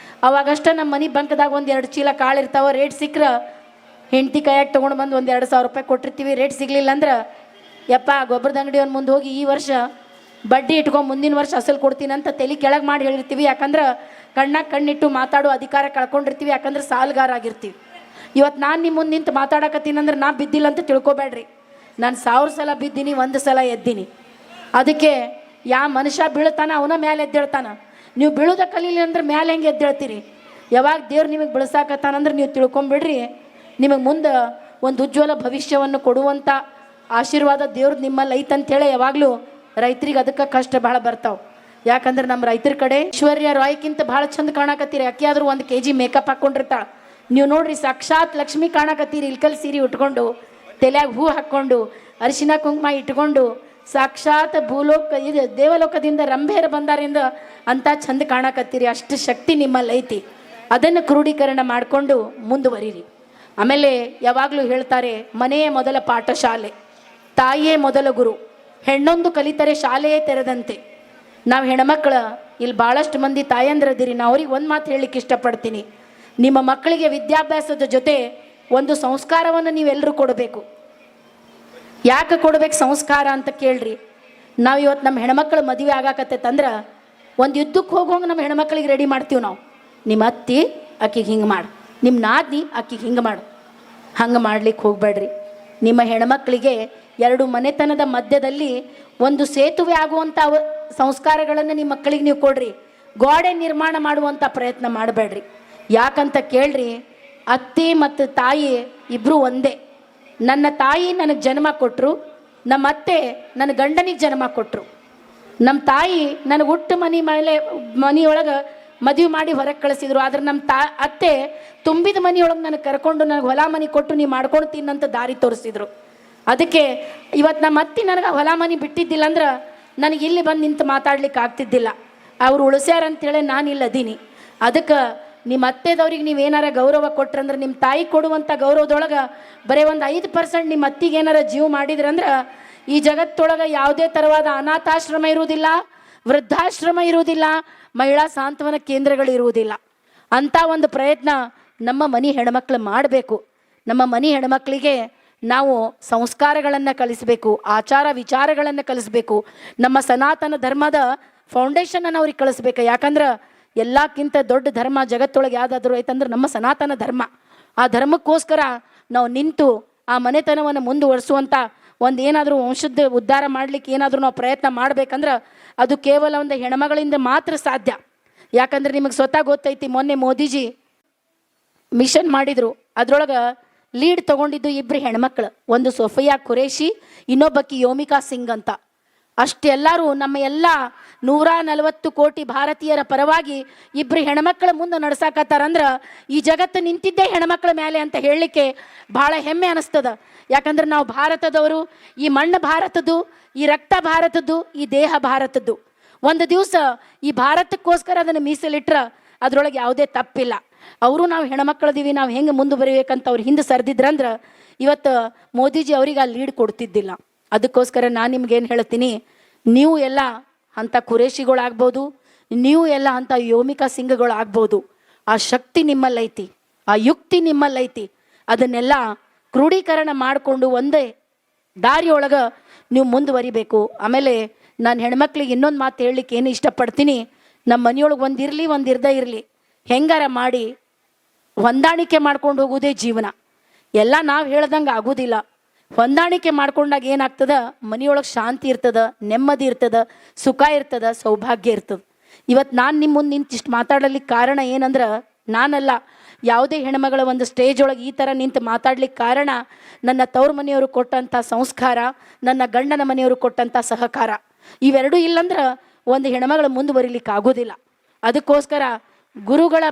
ಅವಾಗಷ್ಟೇ ನಮ್ಮ ಮನೆ ಬಂಕದಾಗ 1-2 ಚೀಲ ಕಾಳು ಇರ್ತಾವೆ. ರೇಟ್ ಸಿಕ್ಕರೆ ಹೆಂಡತಿ ಕೈಯಾಗ ತೊಗೊಂಡು ಬಂದು 1-2 ಸಾವಿರ ರೂಪಾಯಿ ಕೊಟ್ಟಿರ್ತೀವಿ. ರೇಟ್ ಸಿಗಲಿಲ್ಲ ಅಂದ್ರೆ ಯಪ್ಪ ಗೊಬ್ಬರದ ಅಂಗಡಿ ಒಂದು ಮುಂದೆ ಹೋಗಿ ಈ ವರ್ಷ ಬಡ್ಡಿ ಇಟ್ಕೊಂಡು ಮುಂದಿನ ವರ್ಷ ಅಸಲು ಕೊಡ್ತೀನಿ ಅಂತ ತಲೆ ಕೆಳಗೆ ಮಾಡಿ ಹೇಳಿರ್ತೀವಿ. ಯಾಕಂದ್ರೆ ಕಣ್ಣಾಗ ಕಣ್ಣಿಟ್ಟು ಮಾತಾಡೋ ಅಧಿಕಾರ ಕಳ್ಕೊಂಡಿರ್ತೀವಿ. ಯಾಕಂದ್ರೆ ಸಾಲಗಾರ ಆಗಿರ್ತೀವಿ. ಇವತ್ತು ನಾನು ನಿಮ್ಮ ಮುಂದೆ ನಿಂತು ಮಾತಾಡಕತ್ತೀನಿ ಅಂದ್ರೆ ನಾ ಬಿದ್ದಿಲ್ಲ ಅಂತ ತಿಳ್ಕೊಬೇಡ್ರಿ. ನಾನು 1000 ಸಲ ಬಿದ್ದೀನಿ, 1 ಸಲ ಎದ್ದೀನಿ. ಅದಕ್ಕೆ ಯಾವ ಮನುಷ್ಯ ಬೀಳ್ತಾನ ಅವನ ಮೇಲೆ ಎದ್ದೇಳ್ತಾನ. ನೀವು ಬೀಳೋದ ಕಲೀಲಿ ಅಂದ್ರೆ ಮೇಲೆ ಹೆಂಗೆ ಎದ್ದೇಳ್ತೀರಿ? ಯಾವಾಗ ದೇವ್ರು ನಿಮಗೆ ಬೆಳೆಸಾಕತ್ತಾನಂದ್ರೆ ನೀವು ತಿಳ್ಕೊಂಬಿಡ್ರಿ, ನಿಮಗೆ ಮುಂದೆ ಒಂದು ಉಜ್ವಲ ಭವಿಷ್ಯವನ್ನು ಕೊಡುವಂಥ ಆಶೀರ್ವಾದ ದೇವ್ರದ್ದು ನಿಮ್ಮಲ್ಲಿ ಐತಂತೇಳಿ ಯಾವಾಗಲೂ ರೈತರಿಗೆ ಅದಕ್ಕೆ ಕಷ್ಟ ಭಾಳ ಬರ್ತಾವೆ. ಯಾಕಂದ್ರೆ ನಮ್ಮ ರೈತರ ಕಡೆ ಐಶ್ವರ್ಯ ರಾಯ್ಕಿಂತ ಭಾಳ ಚಂದ ಕಾಣಕತ್ತೀರಿ. ಅಕ್ಕಿ ಆದರೂ 1 kg ಮೇಕಪ್ ಹಾಕ್ಕೊಂಡಿರ್ತಾಳೆ. ನೀವು ನೋಡ್ರಿ, ಸಾಕ್ಷಾತ್ ಲಕ್ಷ್ಮಿ ಕಾಣಕತ್ತೀರಿ. ಇಲ್ಕಲ್ ಸೀರೆ ಉಟ್ಕೊಂಡು, ತಲೆಯಾಗ ಹೂ ಹಾಕ್ಕೊಂಡು, ಅರಿಶಿನ ಕುಂಕುಮ ಇಟ್ಕೊಂಡು, ಸಾಕ್ಷಾತ್ ಭೂಲೋಕ ಇದು ದೇವಲೋಕದಿಂದ ರಂಭೆರ ಬಂದಾರಿಂದ ಅಂತ ಚಂದ ಕಾಣಕತ್ತೀರಿ. ಅಷ್ಟು ಶಕ್ತಿ ನಿಮ್ಮಲ್ಲಿ ಐತಿ. ಅದನ್ನು ಕ್ರೋಢೀಕರಣ ಮಾಡಿಕೊಂಡು ಮುಂದುವರಿರಿ. ಆಮೇಲೆ ಯಾವಾಗಲೂ ಹೇಳ್ತಾರೆ, ಮನೆಯೇ ಮೊದಲ ಪಾಠಶಾಲೆ, ತಾಯಿಯೇ ಮೊದಲ ಗುರು, ಹೆಣ್ಣೊಂದು ಕಲಿತರೆ ಶಾಲೆಯೇ ತೆರೆದಂತೆ. ನಾವು ಹೆಣ್ಮಕ್ಳ ಇಲ್ಲಿ ಭಾಳಷ್ಟು ಮಂದಿ ತಾಯಂದ್ರದಿರಿ. ನಾವು ಅವ್ರಿಗೆ ಒಂದು ಮಾತು ಹೇಳಲಿಕ್ಕೆ ಇಷ್ಟಪಡ್ತೀನಿ. ನಿಮ್ಮ ಮಕ್ಕಳಿಗೆ ವಿದ್ಯಾಭ್ಯಾಸದ ಜೊತೆ ಒಂದು ಸಂಸ್ಕಾರವನ್ನು ನೀವೆಲ್ಲರೂ ಕೊಡಬೇಕು. ಯಾಕೆ ಕೊಡ್ಬೇಕು ಸಂಸ್ಕಾರ ಅಂತ ಕೇಳ್ರಿ. ನಾವು ಇವತ್ತು ನಮ್ಮ ಹೆಣ್ಮಕ್ಳು ಮದುವೆ ಆಗಾಕತ್ತೈತಂದ್ರೆ ಒಂದು ಯುದ್ಧಕ್ಕೆ ಹೋಗೋಂಗೆ ನಮ್ಮ ಹೆಣ್ಮಕ್ಳಿಗೆ ರೆಡಿ ಮಾಡ್ತೀವಿ ನಾವು. ನಿಮ್ಮ ಅತ್ತಿ ಆಕಿಗೆ ಹಿಂಗೆ ಮಾಡು, ನಿಮ್ಮ ನಾದ್ನಿ ಆಕಿಗೆ ಹಿಂಗೆ ಮಾಡು. ಹಂಗೆ ಮಾಡ್ಲಿಕ್ಕೆ ಹೋಗಬೇಡ್ರಿ. ನಿಮ್ಮ ಹೆಣ್ಮಕ್ಳಿಗೆ 2 ಮನೆತನದ ಮಧ್ಯದಲ್ಲಿ ಒಂದು ಸೇತುವೆ ಆಗುವಂಥ ಸಂಸ್ಕಾರಗಳನ್ನು ನಿಮ್ಮ ಮಕ್ಕಳಿಗೆ ನೀವು ಕೊಡ್ರಿ. ಗೋಡೆ ನಿರ್ಮಾಣ ಮಾಡುವಂಥ ಪ್ರಯತ್ನ ಮಾಡಬೇಡ್ರಿ. ಯಾಕಂತ ಕೇಳ್ರಿ, ಅತ್ತಿ ಮತ್ತು ತಾಯಿ ಇಬ್ಬರು ಒಂದೇ. ನನ್ನ ತಾಯಿ ನನಗೆ ಜನ್ಮ ಕೊಟ್ಟರು, ನಮ್ಮ ಅತ್ತೆ ನನ್ನ ಗಂಡನಿಗೆ ಜನ್ಮ ಕೊಟ್ಟರು. ನಮ್ಮ ತಾಯಿ ನನಗೆ ಹುಟ್ಟು ಮನೆಯೊಳಗೆ ಮದುವೆ ಮಾಡಿ ಹೊರಗೆ ಕಳಿಸಿದ್ರು. ಆದ್ರೆ ನಮ್ಮ ಅತ್ತೆ ತುಂಬಿದ ಮನೆಯೊಳಗೆ ನನಗೆ ಕರ್ಕೊಂಡು ನನಗೆ ಹೊಲ ಮನೆ ಕೊಟ್ಟು ನೀವು ಮಾಡ್ಕೊಂಡು ತಿನ್ನಂತ ದಾರಿ ತೋರಿಸಿದ್ರು. ಅದಕ್ಕೆ ಇವತ್ತು ನಮ್ಮ ಅತ್ತಿ ನನಗೆ ಹೊಲ ಮನೆ ಬಿಟ್ಟಿದ್ದಿಲ್ಲ ಅಂದ್ರೆ ನನಗೆ ಇಲ್ಲಿ ಬಂದು ನಿಂತು ಮಾತಾಡ್ಲಿಕ್ಕೆ ಆಗ್ತಿದ್ದಿಲ್ಲ. ಅವ್ರು ಉಳಿಸ್ಯಾರಂತೇಳಿ ನಾನು ಇಲ್ಲಿ ಅದೀನಿ. ಅದಕ್ಕೆ ನಿಮ್ಮ ಅತ್ತೆದವ್ರಿಗೆ ನೀವು ಏನಾರ ಗೌರವ ಕೊಟ್ರಂದ್ರೆ, ನಿಮ್ಮ ತಾಯಿ ಕೊಡುವಂಥ ಗೌರವದೊಳಗೆ ಬರೀ ಒಂದು 5% ನಿಮ್ಮ ಅತ್ತಿಗೆ ಏನಾರ ಜೀವ ಮಾಡಿದ್ರಂದ್ರೆ ಈ ಜಗತ್ತೊಳಗೆ ಯಾವುದೇ ಥರವಾದ ಅನಾಥಾಶ್ರಮ ಇರುವುದಿಲ್ಲ, ವೃದ್ಧಾಶ್ರಮ ಇರುವುದಿಲ್ಲ, ಮಹಿಳಾ ಸಾಂತ್ವನ ಕೇಂದ್ರಗಳು ಇರುವುದಿಲ್ಲ. ಅಂಥ ಒಂದು ಪ್ರಯತ್ನ ನಮ್ಮ ಮನೆ ಹೆಣ್ಮಕ್ಳು ಮಾಡಬೇಕು. ನಮ್ಮ ಮನೆ ಹೆಣ್ಮಕ್ಳಿಗೆ ನಾವು ಸಂಸ್ಕಾರಗಳನ್ನು ಕಲಿಸಬೇಕು, ಆಚಾರ ವಿಚಾರಗಳನ್ನು ಕಲಿಸ್ಬೇಕು. ನಮ್ಮ ಸನಾತನ ಧರ್ಮದ ಫೌಂಡೇಶನನ್ನು ಅವ್ರಿಗೆ ಕಳಿಸ್ಬೇಕು. ಯಾಕಂದ್ರೆ ಎಲ್ಲಕ್ಕಿಂತ ದೊಡ್ಡ ಧರ್ಮ ಜಗತ್ತೊಳಗೆ ಯಾವುದಾದ್ರೂ ಐತಂದ್ರೆ ನಮ್ಮ ಸನಾತನ ಧರ್ಮ. ಆ ಧರ್ಮಕ್ಕೋಸ್ಕರ ನಾವು ನಿಂತು ಆ ಮನೆತನವನ್ನು ಮುಂದುವರಿಸುವಂಥ ಒಂದು ಏನಾದರೂ ವಂಶದ ಉದ್ಧಾರ ಮಾಡಲಿಕ್ಕೆ ಏನಾದರೂ ನಾವು ಪ್ರಯತ್ನ ಮಾಡಬೇಕಂದ್ರೆ ಅದು ಕೇವಲ ಒಂದು ಹೆಣ್ಮಗಳಿಂದ ಮಾತ್ರ ಸಾಧ್ಯ. ಯಾಕಂದ್ರೆ ನಿಮಗೆ ಸ್ವತಃ ಗೊತ್ತೈತಿ, ಮೊನ್ನೆ ಮೋದಿಜಿ ಮಿಷನ್ ಮಾಡಿದರು. ಅದರೊಳಗೆ ಲೀಡ್ ತೊಗೊಂಡಿದ್ದು 2 ಹೆಣ್ಮಕ್ಳು. ಒಂದು ಸೊಫಿಯಾ ಖುರೇಶಿ, ಇನ್ನೊಬ್ಬಕ್ಕಿ ಯೋಮಿಕಾ ಸಿಂಗ್ ಅಂತ. ಅಷ್ಟೆಲ್ಲರೂ ನಮ್ಮ ಎಲ್ಲ 140 ಕೋಟಿ ಭಾರತೀಯರ ಪರವಾಗಿ ಇಬ್ಬರು ಹೆಣ್ಮಕ್ಳ ಮುಂದೆ ನಡ್ಸಾಕತ್ತಾರಂದ್ರೆ ಈ ಜಗತ್ತು ನಿಂತಿದ್ದೇ ಹೆಣ್ಮಕ್ಳ ಮೇಲೆ ಅಂತ ಹೇಳಲಿಕ್ಕೆ ಭಾಳ ಹೆಮ್ಮೆ ಅನಿಸ್ತದ. ಯಾಕಂದ್ರೆ ನಾವು ಭಾರತದವರು, ಈ ಮಣ್ಣು ಭಾರತದ್ದು, ಈ ರಕ್ತ ಭಾರತದ್ದು, ಈ ದೇಹ ಭಾರತದ್ದು. ಒಂದು ದಿವಸ ಈ ಭಾರತಕ್ಕೋಸ್ಕರ ಅದನ್ನು ಮೀಸಲಿಟ್ರೆ ಅದರೊಳಗೆ ಯಾವುದೇ ತಪ್ಪಿಲ್ಲ. ಅವರು ನಾವು ಹೆಣ್ಮಕ್ಳದೀವಿ, ನಾವು ಹೆಂಗೆ ಮುಂದೆ ಬರೀಬೇಕಂತ ಅವ್ರು ಹಿಂದೆ ಸರಿದಿದ್ರಂದ್ರೆ ಇವತ್ತು ಮೋದಿಜಿ ಅವ್ರಿಗೆ ಆ ಲೀಡ್ ಕೊಡ್ತಿದ್ದಿಲ್ಲ. ಅದಕ್ಕೋಸ್ಕರ ನಾನು ನಿಮ್ಗೇನು ಹೇಳ್ತೀನಿ, ನೀವು ಎಲ್ಲ ಅಂಥ ಕುರೇಶಿಗಳಾಗ್ಬೋದು, ನೀವು ಎಲ್ಲ ಅಂಥ ಯೋಮಿಕಾ ಸಿಂಗ್ಗಳಾಗ್ಬೋದು. ಆ ಶಕ್ತಿ ನಿಮ್ಮಲ್ಲೈತಿ, ಆ ಯುಕ್ತಿ ನಿಮ್ಮಲ್ಲೈತಿ. ಅದನ್ನೆಲ್ಲ ಕ್ರೋಢೀಕರಣ ಮಾಡಿಕೊಂಡು ಒಂದೇ ದಾರಿಯೊಳಗೆ ನೀವು ಮುಂದುವರಿಬೇಕು. ಆಮೇಲೆ ನಾನು ಹೆಣ್ಮಕ್ಳಿಗೆ ಇನ್ನೊಂದು ಮಾತು ಹೇಳಲಿಕ್ಕೆ ಏನು ಇಷ್ಟಪಡ್ತೀನಿ, ನಮ್ಮ ಮನೆಯೊಳಗೆ ಒಂದಿರಲಿ ಒಂದಿರ್ದೇ ಇರಲಿ, ಹೆಂಗಾರ ಮಾಡಿ ಹೊಂದಾಣಿಕೆ ಮಾಡ್ಕೊಂಡು ಹೋಗೋದೇ ಜೀವನ. ಎಲ್ಲ ನಾವು ಹೇಳ್ದಂಗೆ ಆಗೋದಿಲ್ಲ. ಹೊಂದಾಣಿಕೆ ಮಾಡ್ಕೊಂಡಾಗ ಏನಾಗ್ತದ, ಮನೆಯೊಳಗೆ ಶಾಂತಿ ಇರ್ತದ, ನೆಮ್ಮದಿ ಇರ್ತದ, ಸುಖ ಇರ್ತದ, ಸೌಭಾಗ್ಯ ಇರ್ತದ. ಇವತ್ತು ನಾನು ನಿಮ್ಮ ಮುಂದೆ ನಿಂತಿಷ್ಟು ಮಾತಾಡಲಿಕ್ಕೆ ಕಾರಣ ಏನಂದ್ರೆ, ನಾನಲ್ಲ, ಯಾವುದೇ ಹೆಣ್ಮಗಳ ಒಂದು ಸ್ಟೇಜ್ ಒಳಗೆ ಈ ಥರ ನಿಂತು ಮಾತಾಡ್ಲಿಕ್ಕೆ ಕಾರಣ ನನ್ನ ತವ್ರ ಮನೆಯವರು ಕೊಟ್ಟಂಥ ಸಂಸ್ಕಾರ, ನನ್ನ ಗಂಡನ ಮನೆಯವರು ಕೊಟ್ಟಂಥ ಸಹಕಾರ. ಇವೆರಡೂ ಇಲ್ಲಂದ್ರೆ ಒಂದು ಹೆಣ್ಮಗಳು ಮುಂದುವರಿಲಿಕ್ಕೆ ಆಗೋದಿಲ್ಲ. ಅದಕ್ಕೋಸ್ಕರ ಗುರುಗಳ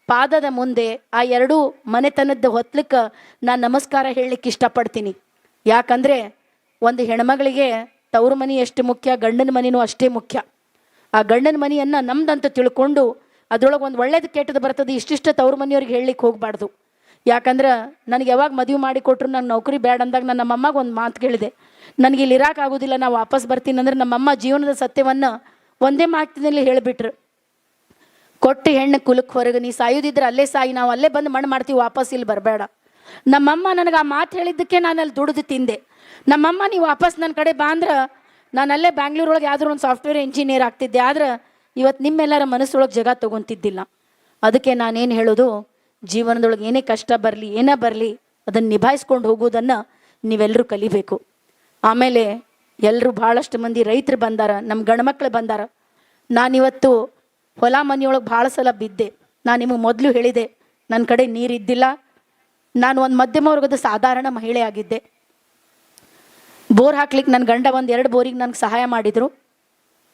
ಪಾದದ ಮುಂದೆ ಆ ಎರಡೂ ಮನೆತನದ ಹೊತ್ಲಿಕ್ಕೆ ನಾನು ನಮಸ್ಕಾರ ಹೇಳಲಿಕ್ಕೆ ಇಷ್ಟಪಡ್ತೀನಿ. ಯಾಕಂದರೆ ಒಂದು ಹೆಣ್ಮಗಳಿಗೆ ತವ್ರ ಮನೆ ಎಷ್ಟು ಮುಖ್ಯ, ಗಂಡನ ಮನೆಯೂ ಅಷ್ಟೇ ಮುಖ್ಯ. ಆ ಗಂಡನ ಮನೆಯನ್ನು ನಮ್ದಂತ ತಿಳ್ಕೊಂಡು ಅದ್ರೊಳಗೆ ಒಂದು ಒಳ್ಳೇದು ಕೆಟ್ಟದ್ದು ಬರ್ತದೆ, ಇಷ್ಟಿಷ್ಟ ತವ್ರ ಮನೆಯವ್ರಿಗೆ ಹೇಳಲಿಕ್ಕೆ ಹೋಗಬಾರ್ದು. ಯಾಕಂದ್ರೆ ನನಗೆ ಯಾವಾಗ ಮದುವೆ ಮಾಡಿ ಕೊಟ್ಟರು ನಾನು ನೌಕರಿ ಬೇಡ ಅಂದಾಗ ನನ್ನ ನಮ್ಮಮ್ಮಗೆ ಒಂದು ಮಾತು ಕೇಳಿದೆ, ನನಗೆ ಇಲ್ಲಿ ಇರೋಕ್ಕಾಗೋದಿಲ್ಲ, ನಾವು ವಾಪಸ್ ಬರ್ತೀನಿ ಅಂದ್ರೆ ನಮ್ಮಮ್ಮ ಜೀವನದ ಸತ್ಯವನ್ನು ಒಂದೇ ಮಾತಿನಲ್ಲಿ ಹೇಳಿಬಿಟ್ರು, ಕೊಟ್ಟು ಹೆಣ್ಣು ಕುಲಕ್ಕೆ ಹೊರಗೆ, ನೀ ಸಾಯೋದಿದ್ರೆ ಅಲ್ಲೇ ಸಾಯಿ, ನಾವು ಅಲ್ಲೇ ಬಂದು ಮಣ್ಣು ಮಾಡ್ತೀವಿ, ವಾಪಸ್ ಇಲ್ಲಿ ಬರಬೇಡ. ನಮ್ಮಮ್ಮ ನನಗೆ ಆ ಮಾತು ಹೇಳಿದ್ದಕ್ಕೆ ನಾನು ಅಲ್ಲಿ ದುಡಿದು ತಿಂದೆ. ನಮ್ಮಮ್ಮ ನೀವು ವಾಪಸ್ ನನ್ನ ಕಡೆ ಬಾ ಅಂದ್ರೆ ನಾನು ಅಲ್ಲೇ ಬ್ಯಾಂಗ್ಳೂರೊಳಗೆ ಯಾವ್ದಾರು ಒಂದು ಸಾಫ್ಟ್ವೇರ್ ಇಂಜಿನಿಯರ್ ಆಗ್ತಿದ್ದೆ. ಆದ್ರೆ ಇವತ್ತು ನಿಮ್ಮೆಲ್ಲರ ಮನಸ್ಸೊಳಗೆ ಜಗ ತೊಗೊತಿದ್ದಿಲ್ಲ. ಅದಕ್ಕೆ ನಾನೇನು ಹೇಳೋದು, ಜೀವನದೊಳಗೆ ಏನೇ ಕಷ್ಟ ಬರಲಿ, ಏನೇ ಬರಲಿ, ಅದನ್ನು ನಿಭಾಯಿಸ್ಕೊಂಡು ಹೋಗೋದನ್ನು ನೀವೆಲ್ಲರೂ ಕಲಿಬೇಕು. ಆಮೇಲೆ ಎಲ್ಲರೂ ಭಾಳಷ್ಟು ಮಂದಿ ರೈತರು ಬಂದಾರ, ನಮ್ಮ ಗಂಡ್ಮಕ್ಳು ಬಂದಾರ. ನಾನಿವತ್ತು ಹೊಲ ಮನೆಯೊಳಗೆ ಭಾಳ ಸಲ ಬಿದ್ದೆ. ನಾನು ನಿಮಗೆ ಮೊದಲು ಹೇಳಿದೆ, ನನ್ನ ಕಡೆ ನೀರಿದ್ದಿಲ್ಲ, ನಾನು ಒಂದು ಮಧ್ಯಮ ವರ್ಗದ ಸಾಧಾರಣ ಮಹಿಳೆ ಆಗಿದ್ದೆ. ಬೋರ್ ಹಾಕ್ಲಿಕ್ಕೆ ನನ್ನ ಗಂಡ ಒಂದು 2 ಬೋರಿಗೆ ನನಗೆ ಸಹಾಯ ಮಾಡಿದರು.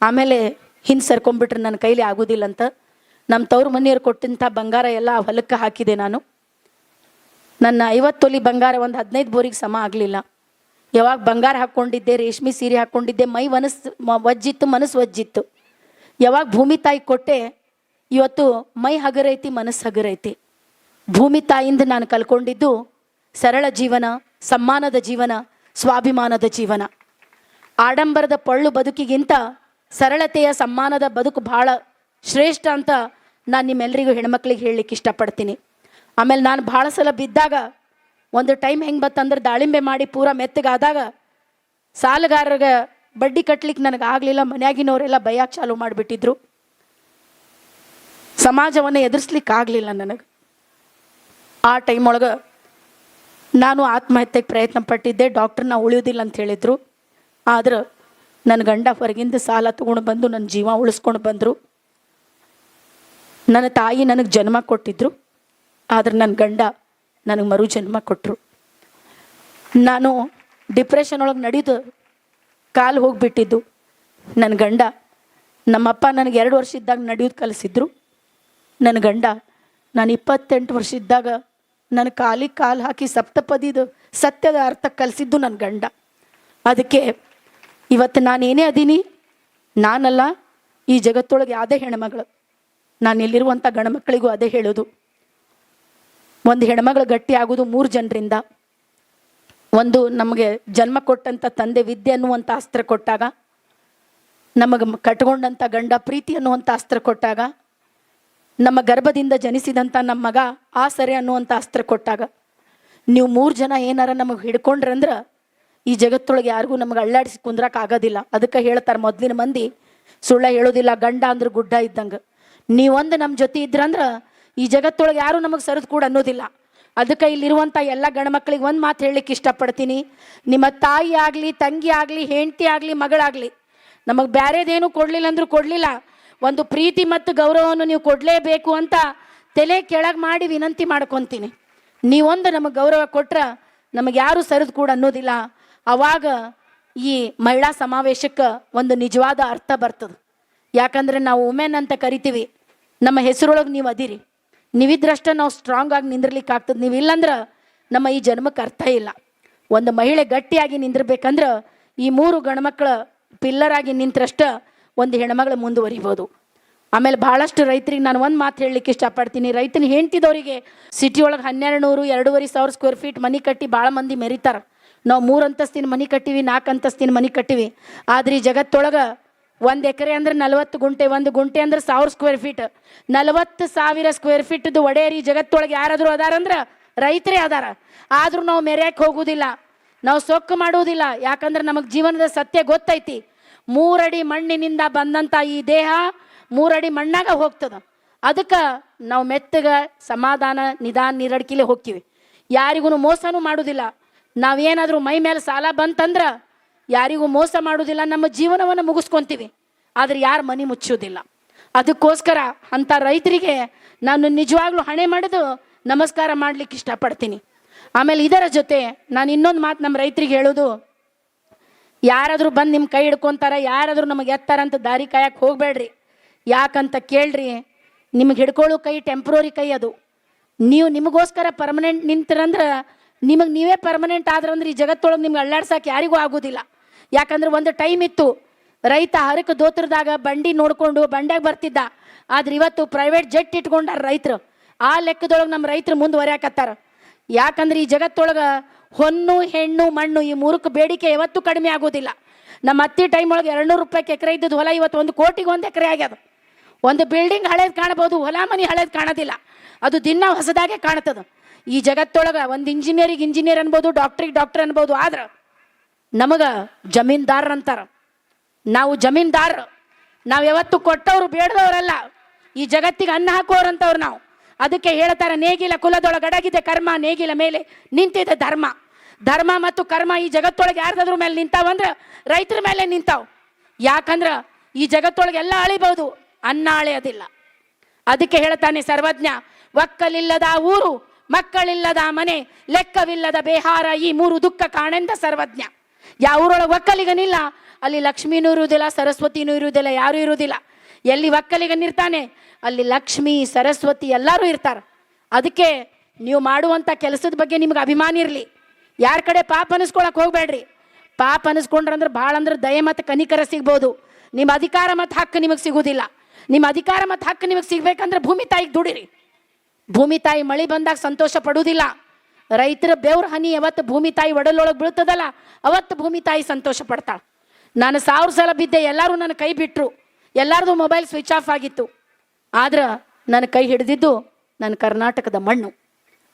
ಆಮೇಲೆ ಹಿಂದೆ ಸರ್ಕೊಂಡ್ಬಿಟ್ರೆ ನನ್ನ ಕೈಲಿ ಆಗೋದಿಲ್ಲ ಅಂತ ನಮ್ಮ ತವ್ರ ಮನೆಯವ್ರು ಕೊಟ್ಟಂಥ ಬಂಗಾರ ಎಲ್ಲ ಹೊಲಕ್ಕೆ ಹಾಕಿದೆ. ನಾನು ನನ್ನ 50 ತೊಲಿ ಬಂಗಾರ ಒಂದು 15 ಬೋರಿಗೆ ಸಮ ಆಗಲಿಲ್ಲ. ಯಾವಾಗ ಬಂಗಾರ ಹಾಕ್ಕೊಂಡಿದ್ದೆ, ರೇಷ್ಮೆ ಸೀರೆ ಹಾಕ್ಕೊಂಡಿದ್ದೆ, ಮೈ ಒಜ್ಜಿತ್ತು, ಮನಸ್ಸು ಒಜ್ಜಿತ್ತು. ಯಾವಾಗ ಭೂಮಿ ತಾಯಿ ಕೊಟ್ಟೆ, ಇವತ್ತು ಮೈ ಹಗರೈತಿ, ಮನಸ್ಸು ಹಗರೈತಿ. ಭೂಮಿ ತಾಯಿಯಿಂದ ನಾನು ಕಲ್ಕೊಂಡಿದ್ದು ಸರಳ ಜೀವನ, ಸಮ್ಮಾನದ ಜೀವನ, ಸ್ವಾಭಿಮಾನದ ಜೀವನ. ಆಡಂಬರದ ಪೊಳ್ಳು ಬದುಕಿಗಿಂತ ಸರಳತೆಯ ಸಮ್ಮಾನದ ಬದುಕು ಭಾಳ ಶ್ರೇಷ್ಠ ಅಂತ ನಾನು ನಿಮ್ಮೆಲ್ಲರಿಗೂ ಹೆಣ್ಮಕ್ಳಿಗೆ ಹೇಳಲಿಕ್ಕೆ ಇಷ್ಟಪಡ್ತೀನಿ. ಆಮೇಲೆ ನಾನು ಭಾಳ ಸಲ ಬಿದ್ದಾಗ ಒಂದು ಟೈಮ್ ಹೆಂಗೆ ಬತ್ತಂದ್ರೆ, ದಾಳಿಂಬೆ ಮಾಡಿ ಪೂರ ಮೆತ್ತಗಾದಾಗ ಸಾಲಗಾರರಿಗೆ ಬಡ್ಡಿ ಕಟ್ಲಿಕ್ಕೆ ನನಗೆ ಆಗಲಿಲ್ಲ. ಮನ್ಯಾಗಿನವರೆಲ್ಲ ಬೈಯಾಕೆ ಚಾಲು ಮಾಡಿಬಿಟ್ಟಿದ್ರು. ಸಮಾಜವನ್ನು ಎದುರಿಸ್ಲಿಕ್ಕೆ ಆಗಲಿಲ್ಲ ನನಗೆ. ಆ ಟೈಮ್ ಒಳಗೆ ನಾನು ಆತ್ಮಹತ್ಯೆಗೆ ಪ್ರಯತ್ನ ಪಟ್ಟಿದ್ದೆ. ಡಾಕ್ಟ್ರನ್ನ ಉಳಿಯೋದಿಲ್ಲ ಅಂತ ಹೇಳಿದರು. ಆದ್ರೆ ನನ್ನ ಗಂಡ ಹೊರಗಿಂದ ಸಾಲ ತೊಗೊಂಡು ಬಂದು ನನ್ನ ಜೀವ ಉಳಿಸ್ಕೊಂಡು ಬಂದರು. ನನ್ನ ತಾಯಿ ನನಗೆ ಜನ್ಮ ಕೊಟ್ಟಿದ್ರು, ಆದ್ರೆ ನನ್ನ ಗಂಡ ನನಗೆ ಮರು ಜನ್ಮ ಕೊಟ್ಟರು. ನಾನು ಡಿಪ್ರೆಷನ್ ಒಳಗೆ ನಡೆದು ಕಾಲು ಹೋಗಿಬಿಟ್ಟಿದ್ದು. ನನ್ನ ಗಂಡ, ನಮ್ಮಪ್ಪ ನನಗೆ 2 ವರ್ಷ ಇದ್ದಾಗ ನಡೆಯೋದು ಕಲಿಸಿದ್ರು. ನನ್ನ ಗಂಡ ನಾನು 28 ವರ್ಷ ಇದ್ದಾಗ ನನ್ನ ಕಾಲಿಗೆ ಕಾಲು ಹಾಕಿ ಸಪ್ತಪದಿದು ಸತ್ಯದ ಅರ್ಥ ಕಲಿಸಿದ್ದು ನನ್ನ ಗಂಡ. ಅದಕ್ಕೆ ಇವತ್ತು ನಾನೇನೇ ಅದೀನಿ, ನಾನಲ್ಲ, ಈ ಜಗತ್ತೊಳಗೆ ಯಾವುದೇ ಹೆಣ್ಮಗಳು, ನಾನು ಇಲ್ಲಿರುವಂಥ ಗಂಡ್ಮಕ್ಳಿಗೂ ಅದೇ ಹೇಳೋದು, ಒಂದು ಹೆಣ್ಮಗಳು ಗಟ್ಟಿ ಆಗೋದು 3 ಜನರಿಂದ. ಒಂದು, ನಮಗೆ ಜನ್ಮ ಕೊಟ್ಟಂಥ ತಂದೆ ವಿದ್ಯೆ ಅನ್ನುವಂಥ ಅಸ್ತ್ರ ಕೊಟ್ಟಾಗ, ನಮಗೆ ಕಟ್ಕೊಂಡಂಥ ಗಂಡ ಪ್ರೀತಿ ಅನ್ನುವಂಥ ಅಸ್ತ್ರ ಕೊಟ್ಟಾಗ, ನಮ್ಮ ಗರ್ಭದಿಂದ ಜನಿಸಿದಂಥ ನಮ್ಮ ಮಗ ಆಸರೆ ಅನ್ನುವಂಥ ಅಸ್ತ್ರ ಕೊಟ್ಟಾಗ, ನೀವು 3 ಜನ ಏನಾರ ನಮಗೆ ಹಿಡ್ಕೊಂಡ್ರಂದ್ರೆ ಈ ಜಗತ್ತೊಳಗೆ ಯಾರಿಗೂ ನಮಗೆ ಅಳ್ಳಾಡಿಸಿ ಕುಂದ್ರಕ್ಕೆ ಆಗೋದಿಲ್ಲ. ಅದಕ್ಕೆ ಹೇಳ್ತಾರೆ ಮೊದಲಿನ ಮಂದಿ, ಸುಳ್ಳ ಹೇಳೋದಿಲ್ಲ, ಗಂಡ ಅಂದ್ರೆ ಗುಡ್ಡ ಇದ್ದಂಗೆ. ನೀವೊಂದು ನಮ್ಮ ಜೊತೆ ಇದ್ರಂದ್ರೆ ಈ ಜಗತ್ತೊಳಗೆ ಯಾರೂ ನಮಗೆ ಸರಿದು ಕೂಡ ಅನ್ನೋದಿಲ್ಲ. ಅದಕ್ಕೆ ಇಲ್ಲಿರುವಂಥ ಎಲ್ಲ ಗಂಡ್ಮಕ್ಳಿಗೆ ಒಂದು ಮಾತು ಹೇಳಲಿಕ್ಕೆ ಇಷ್ಟಪಡ್ತೀನಿ, ನಿಮ್ಮ ತಾಯಿ ಆಗಲಿ, ತಂಗಿ ಆಗಲಿ, ಹೆಂಡತಿ ಆಗಲಿ, ಮಗಳಾಗಲಿ, ನಮಗೆ ಬೇರೆದೇನು ಕೊಡಲಿಲ್ಲ ಅಂದ್ರೂ ಕೊಡಲಿಲ್ಲ, ಒಂದು ಪ್ರೀತಿ ಮತ್ತು ಗೌರವವನ್ನು ನೀವು ಕೊಡಲೇಬೇಕು ಅಂತ ತಲೆ ಕೆಳಗೆ ಮಾಡಿ ವಿನಂತಿ ಮಾಡ್ಕೊತೀನಿ. ನೀವೊಂದು ನಮಗೆ ಗೌರವ ಕೊಟ್ರೆ ನಮಗೆ ಯಾರೂ ಸರಿದು ಕೂಡ ಅನ್ನೋದಿಲ್ಲ. ಆವಾಗ ಈ ಮಹಿಳಾ ಸಮಾವೇಶಕ್ಕೆ ಒಂದು ನಿಜವಾದ ಅರ್ಥ ಬರ್ತದೆ. ಯಾಕಂದ್ರೆ ನಾವು ವುಮೆನ್ ಅಂತ ಕರಿತೀವಿ, ನಮ್ಮ ಹೆಸರೊಳಗೆ ನೀವು ಅದಿರಿ, ನೀವಿದ್ರಷ್ಟ ನಾವು ಸ್ಟ್ರಾಂಗ್ ಆಗಿ ನಿಂದಿರ್ಲಿಕ್ಕೆ ಆಗ್ತದೆ. ನೀವು ಇಲ್ಲಂದ್ರೆ ನಮ್ಮ ಈ ಜನ್ಮಕ್ಕೆ ಅರ್ಥ ಇಲ್ಲ. ಒಂದು ಮಹಿಳೆ ಗಟ್ಟಿಯಾಗಿ ನಿಂದಿರ್ಬೇಕಂದ್ರೆ ಈ 3 ಗಂಡ್ಮಕ್ಳ ಪಿಲ್ಲರ್ ಆಗಿ ನಿಂತ್ರಷ್ಟ ಒಂದು ಹೆಣ್ಮಗಳು ಮುಂದುವರಿಬೋದು. ಆಮೇಲೆ ಭಾಳಷ್ಟು ರೈತರಿಗೆ ನಾನು ಒಂದು ಮಾತು ಹೇಳಲಿಕ್ಕೆ ಇಷ್ಟಪಡ್ತೀನಿ. ರೈತನ ಹೆಂಡ್ತಿದವರಿಗೆ ಸಿಟಿ ಒಳಗೆ 1200 2,500 ಸ್ಕ್ವೇರ್ ಫೀಟ್ ಮನೆ ಕಟ್ಟಿ ಭಾಳ ಮಂದಿ ಮೆರಿತಾರೆ. ನಾವು 3 ಅಂತಸ್ತಿನ ಮನೆ ಕಟ್ಟಿವಿ, 4 ಅಂತಸ್ತಿನ ಮನೆ ಕಟ್ಟಿವಿ. ಆದ್ರೆ ಈ ಜಗತ್ತೊಳಗೆ 1 ಎಕರೆ ಅಂದ್ರೆ 40 ಗುಂಟೆ, 1 ಗುಂಟೆ ಅಂದ್ರೆ 1000 ಸ್ಕ್ವೇರ್ ಫೀಟ್, 40,000 ಸ್ಕ್ವೇರ್ ಫೀಟ್ದು ಒಡೆಯರಿ ಜಗತ್ತೊಳಗೆ ಯಾರಾದರೂ ಅದಾರಂದ್ರೆ ರೈತರೇ ಅದಾರ. ಆದರೂ ನಾವು ಮೆರೆಯಕ್ಕೆ ಹೋಗುವುದಿಲ್ಲ, ನಾವು ಸೊಕ್ಕು ಮಾಡುವುದಿಲ್ಲ. ಯಾಕಂದ್ರೆ ನಮಗೆ ಜೀವನದ ಸತ್ಯ ಗೊತ್ತೈತಿ. 3 ಅಡಿ ಮಣ್ಣಿನಿಂದ ಬಂದಂಥ ಈ ದೇಹ 3 ಅಡಿ ಮಣ್ಣಾಗ ಹೋಗ್ತದ. ಅದಕ್ಕೆ ನಾವು ಮೆತ್ತಗ ಸಮಾಧಾನ ನಿಧಾನ ನೀರಡ್ಕಿಲೆ ಹೋಗ್ತೀವಿ. ಯಾರಿಗೂ ಮೋಸನೂ ಮಾಡೋದಿಲ್ಲ. ನಾವೇನಾದರೂ ಮೈ ಮೇಲೆ ಸಾಲ ಬಂತಂದ್ರೆ ಯಾರಿಗೂ ಮೋಸ ಮಾಡೋದಿಲ್ಲ, ನಮ್ಮ ಜೀವನವನ್ನು ಮುಗಿಸ್ಕೊತೀವಿ. ಆದರೆ ಯಾರು ಮನೆ ಮುಚ್ಚೋದಿಲ್ಲ. ಅದಕ್ಕೋಸ್ಕರ ಅಂಥ ರೈತರಿಗೆ ನಾನು ನಿಜವಾಗ್ಲೂ ಹಣೆ ಮಾಡಿದು ನಮಸ್ಕಾರ ಮಾಡಲಿಕ್ಕೆ ಇಷ್ಟಪಡ್ತೀನಿ. ಆಮೇಲೆ ಇದರ ಜೊತೆ ನಾನು ಇನ್ನೊಂದು ಮಾತು ನಮ್ಮ ರೈತರಿಗೆ ಹೇಳೋದು, ಯಾರಾದರೂ ಬಂದು ನಿಮ್ಮ ಕೈ ಹಿಡ್ಕೊತಾರೆ, ಯಾರಾದರೂ ನಮಗೆ ಎತ್ತಾರಂತ ದಾರಿ ಕಾಯಕ್ಕೆ ಹೋಗಬೇಡ್ರಿ. ಯಾಕಂತ ಕೇಳ್ರಿ, ನಿಮಗೆ ಹಿಡ್ಕೊಳ್ಳೋ ಕೈ ಟೆಂಪ್ರರಿ ಕೈ. ಅದು ನೀವು ನಿಮಗೋಸ್ಕರ ಪರ್ಮನೆಂಟ್ ನಿಂತಿರಂದ್ರೆ ನಿಮಗೆ ನೀವೇ ಪರ್ಮನೆಂಟ್ ಆದ್ರಂದ್ರೆ ಈ ಜಗತ್ತೊಳಗೆ ನಿಮ್ಗೆ ಅಳ್ಳಾಡ್ಸಕ್ಕೆ ಯಾರಿಗೂ ಆಗೋದಿಲ್ಲ. ಯಾಕಂದ್ರೆ ಒಂದು ಟೈಮ್ ಇತ್ತು, ರೈತ ಹರಕ ದೋತ್ರದಾಗ ಬಂಡಿ ನೋಡಿಕೊಂಡು ಬಂಡ್ಯಾಗ ಬರ್ತಿದ್ದ. ಆದ್ರೆ ಇವತ್ತು ಪ್ರೈವೇಟ್ ಜೆಟ್ ಇಟ್ಕೊಂಡಾರ ರೈತರು. ಆ ಲೆಕ್ಕದೊಳಗೆ ನಮ್ಮ ರೈತರು ಮುಂದುವರ್ಯಾಕತ್ತಾರ. ಯಾಕಂದ್ರೆ ಈ ಜಗತ್ತೊಳಗೆ ಹೊನ್ನು ಹೆಣ್ಣು ಮಣ್ಣು ಈ 3ಕ್ಕೆ ಬೇಡಿಕೆ ಯಾವತ್ತೂ ಕಡಿಮೆ ಆಗೋದಿಲ್ಲ. ನಮ್ಮ ಅತ್ತಿ ಟೈಮ್ ಒಳಗೆ 200 ರೂಪಾಯಿಗೆ ಎಕರೆ ಇದ್ದದ್ದು ಹೊಲ ಇವತ್ತು 1 ಕೋಟಿಗೆ 1 ಎಕರೆ ಆಗ್ಯದ. ಒಂದು ಬಿಲ್ಡಿಂಗ್ ಹಳೇದು ಕಾಣಬಹುದು, ಹೊಲ ಮನೆ ಹಳೇದು ಕಾಣೋದಿಲ್ಲ. ಅದು ದಿನ ಹೊಸದಾಗೆ ಕಾಣ್ತದೆ. ಈ ಜಗತ್ತೊಳಗೆ ಒಂದು ಇಂಜಿನಿಯರ್ ಅನ್ಬೋದು, ಡಾಕ್ಟರ್ ಅನ್ಬೋದು. ಆದ್ರೆ ನಮಗೆ ಜಮೀನ್ದಾರ್ ಅಂತಾರ. ನಾವು ಜಮೀನ್ದಾರ್, ನಾವು ಯಾವತ್ತು ಕೊಟ್ಟವರು ಬೇಡದವರಲ್ಲ, ಈ ಜಗತ್ತಿಗೆ ಅನ್ನ ಹಾಕೋರಂತವ್ರು ನಾವು. ಅದಕ್ಕೆ ಹೇಳ್ತಾರೆ, ನೇಗಿಲ ಕುಲದೊಳಗಡಗಿದೆ ಕರ್ಮ, ನೇಗಿಲ ಮೇಲೆ ನಿಂತಿದೆ ಧರ್ಮ. ಧರ್ಮ ಮತ್ತು ಕರ್ಮ ಈ ಜಗತ್ತೊಳಗೆ ಯಾರ್ದಾದ್ರ ಮೇಲೆ ನಿಂತಾವಂದ್ರೆ ರೈತರ ಮೇಲೆ ನಿಂತಾವ್. ಯಾಕಂದ್ರೆ ಈ ಜಗತ್ತೊಳಗೆ ಎಲ್ಲ ಅಳಿಬಹುದು, ಅನ್ನ ಅಳೆಯೋದಿಲ್ಲ. ಅದಕ್ಕೆ ಹೇಳ್ತಾನೆ ಸರ್ವಜ್ಞ, ಒಕ್ಕಲಿಲ್ಲದ ಊರು, ಮಕ್ಕಳಿಲ್ಲದ ಮನೆ, ಲೆಕ್ಕವಿಲ್ಲದ ಬೇಹಾರ, ಈ 3 ದುಃಖ ಕಾಣೆಂದ ಸರ್ವಜ್ಞ. ಯಾವ ಊರೊಳಗೆ ಒಕ್ಕಲಿಗನಿಲ್ಲ ಅಲ್ಲಿ ಲಕ್ಷ್ಮೀನೂ ಇರುವುದಿಲ್ಲ, ಸರಸ್ವತಿನೂ ಇರುವುದಿಲ್ಲ, ಯಾರೂ ಇರುವುದಿಲ್ಲ. ಎಲ್ಲಿ ಒಕ್ಕಲಿಗನಿರ್ತಾನೆ ಅಲ್ಲಿ ಲಕ್ಷ್ಮಿ ಸರಸ್ವತಿ ಎಲ್ಲರೂ ಇರ್ತಾರೆ. ಅದಕ್ಕೆ ನೀವು ಮಾಡುವಂಥ ಕೆಲಸದ ಬಗ್ಗೆ ನಿಮ್ಗೆ ಅಭಿಮಾನ ಇರಲಿ. ಯಾರ ಕಡೆ ಪಾಪ ಅನಿಸ್ಕೊಳಕ್ಕೆ ಹೋಗ್ಬೇಡ್ರಿ. ಪಾಪ ಅನಿಸ್ಕೊಂಡ್ರಂದ್ರೆ ಭಾಳ ಅಂದ್ರೆ ದಯೆ ಮತ್ತು ಕನಿಕರ ಸಿಗ್ಬೋದು. ನಿಮ್ಮ ಅಧಿಕಾರ ಮತ್ತು ಹಕ್ಕು ನಿಮಗೆ ಸಿಗೋದಿಲ್ಲ. ನಿಮ್ಮ ಅಧಿಕಾರ ಮತ್ತು ಹಕ್ಕು ನಿಮಗೆ ಸಿಗ್ಬೇಕಂದ್ರೆ ಭೂಮಿ ತಾಯಿಗೆ ದುಡಿರಿ. ಭೂಮಿ ತಾಯಿ ಮಳೆ ಬಂದಾಗ ಸಂತೋಷ ಪಡುವುದಿಲ್ಲ. ರೈತರ ಬೆವ್ರ ಹನಿ ಯಾವತ್ತು ಭೂಮಿ ತಾಯಿ ಒಡಲೊಳಗೆ ಬೀಳ್ತದಲ್ಲ, ಅವತ್ತು ಭೂಮಿ ತಾಯಿ ಸಂತೋಷ ಪಡ್ತಾಳೆ. ನಾನು 1000 ಸಲ ಬಿದ್ದೆ, ಎಲ್ಲರೂ ನನ್ನ ಕೈ ಬಿಟ್ಟರು, ಎಲ್ಲರದು ಮೊಬೈಲ್ ಸ್ವಿಚ್ ಆಫ್ ಆಗಿತ್ತು. ಆದ್ರೆ ನನ್ನ ಕೈ ಹಿಡಿದಿದ್ದು ನನ್ನ ಕರ್ನಾಟಕದ ಮಣ್ಣು.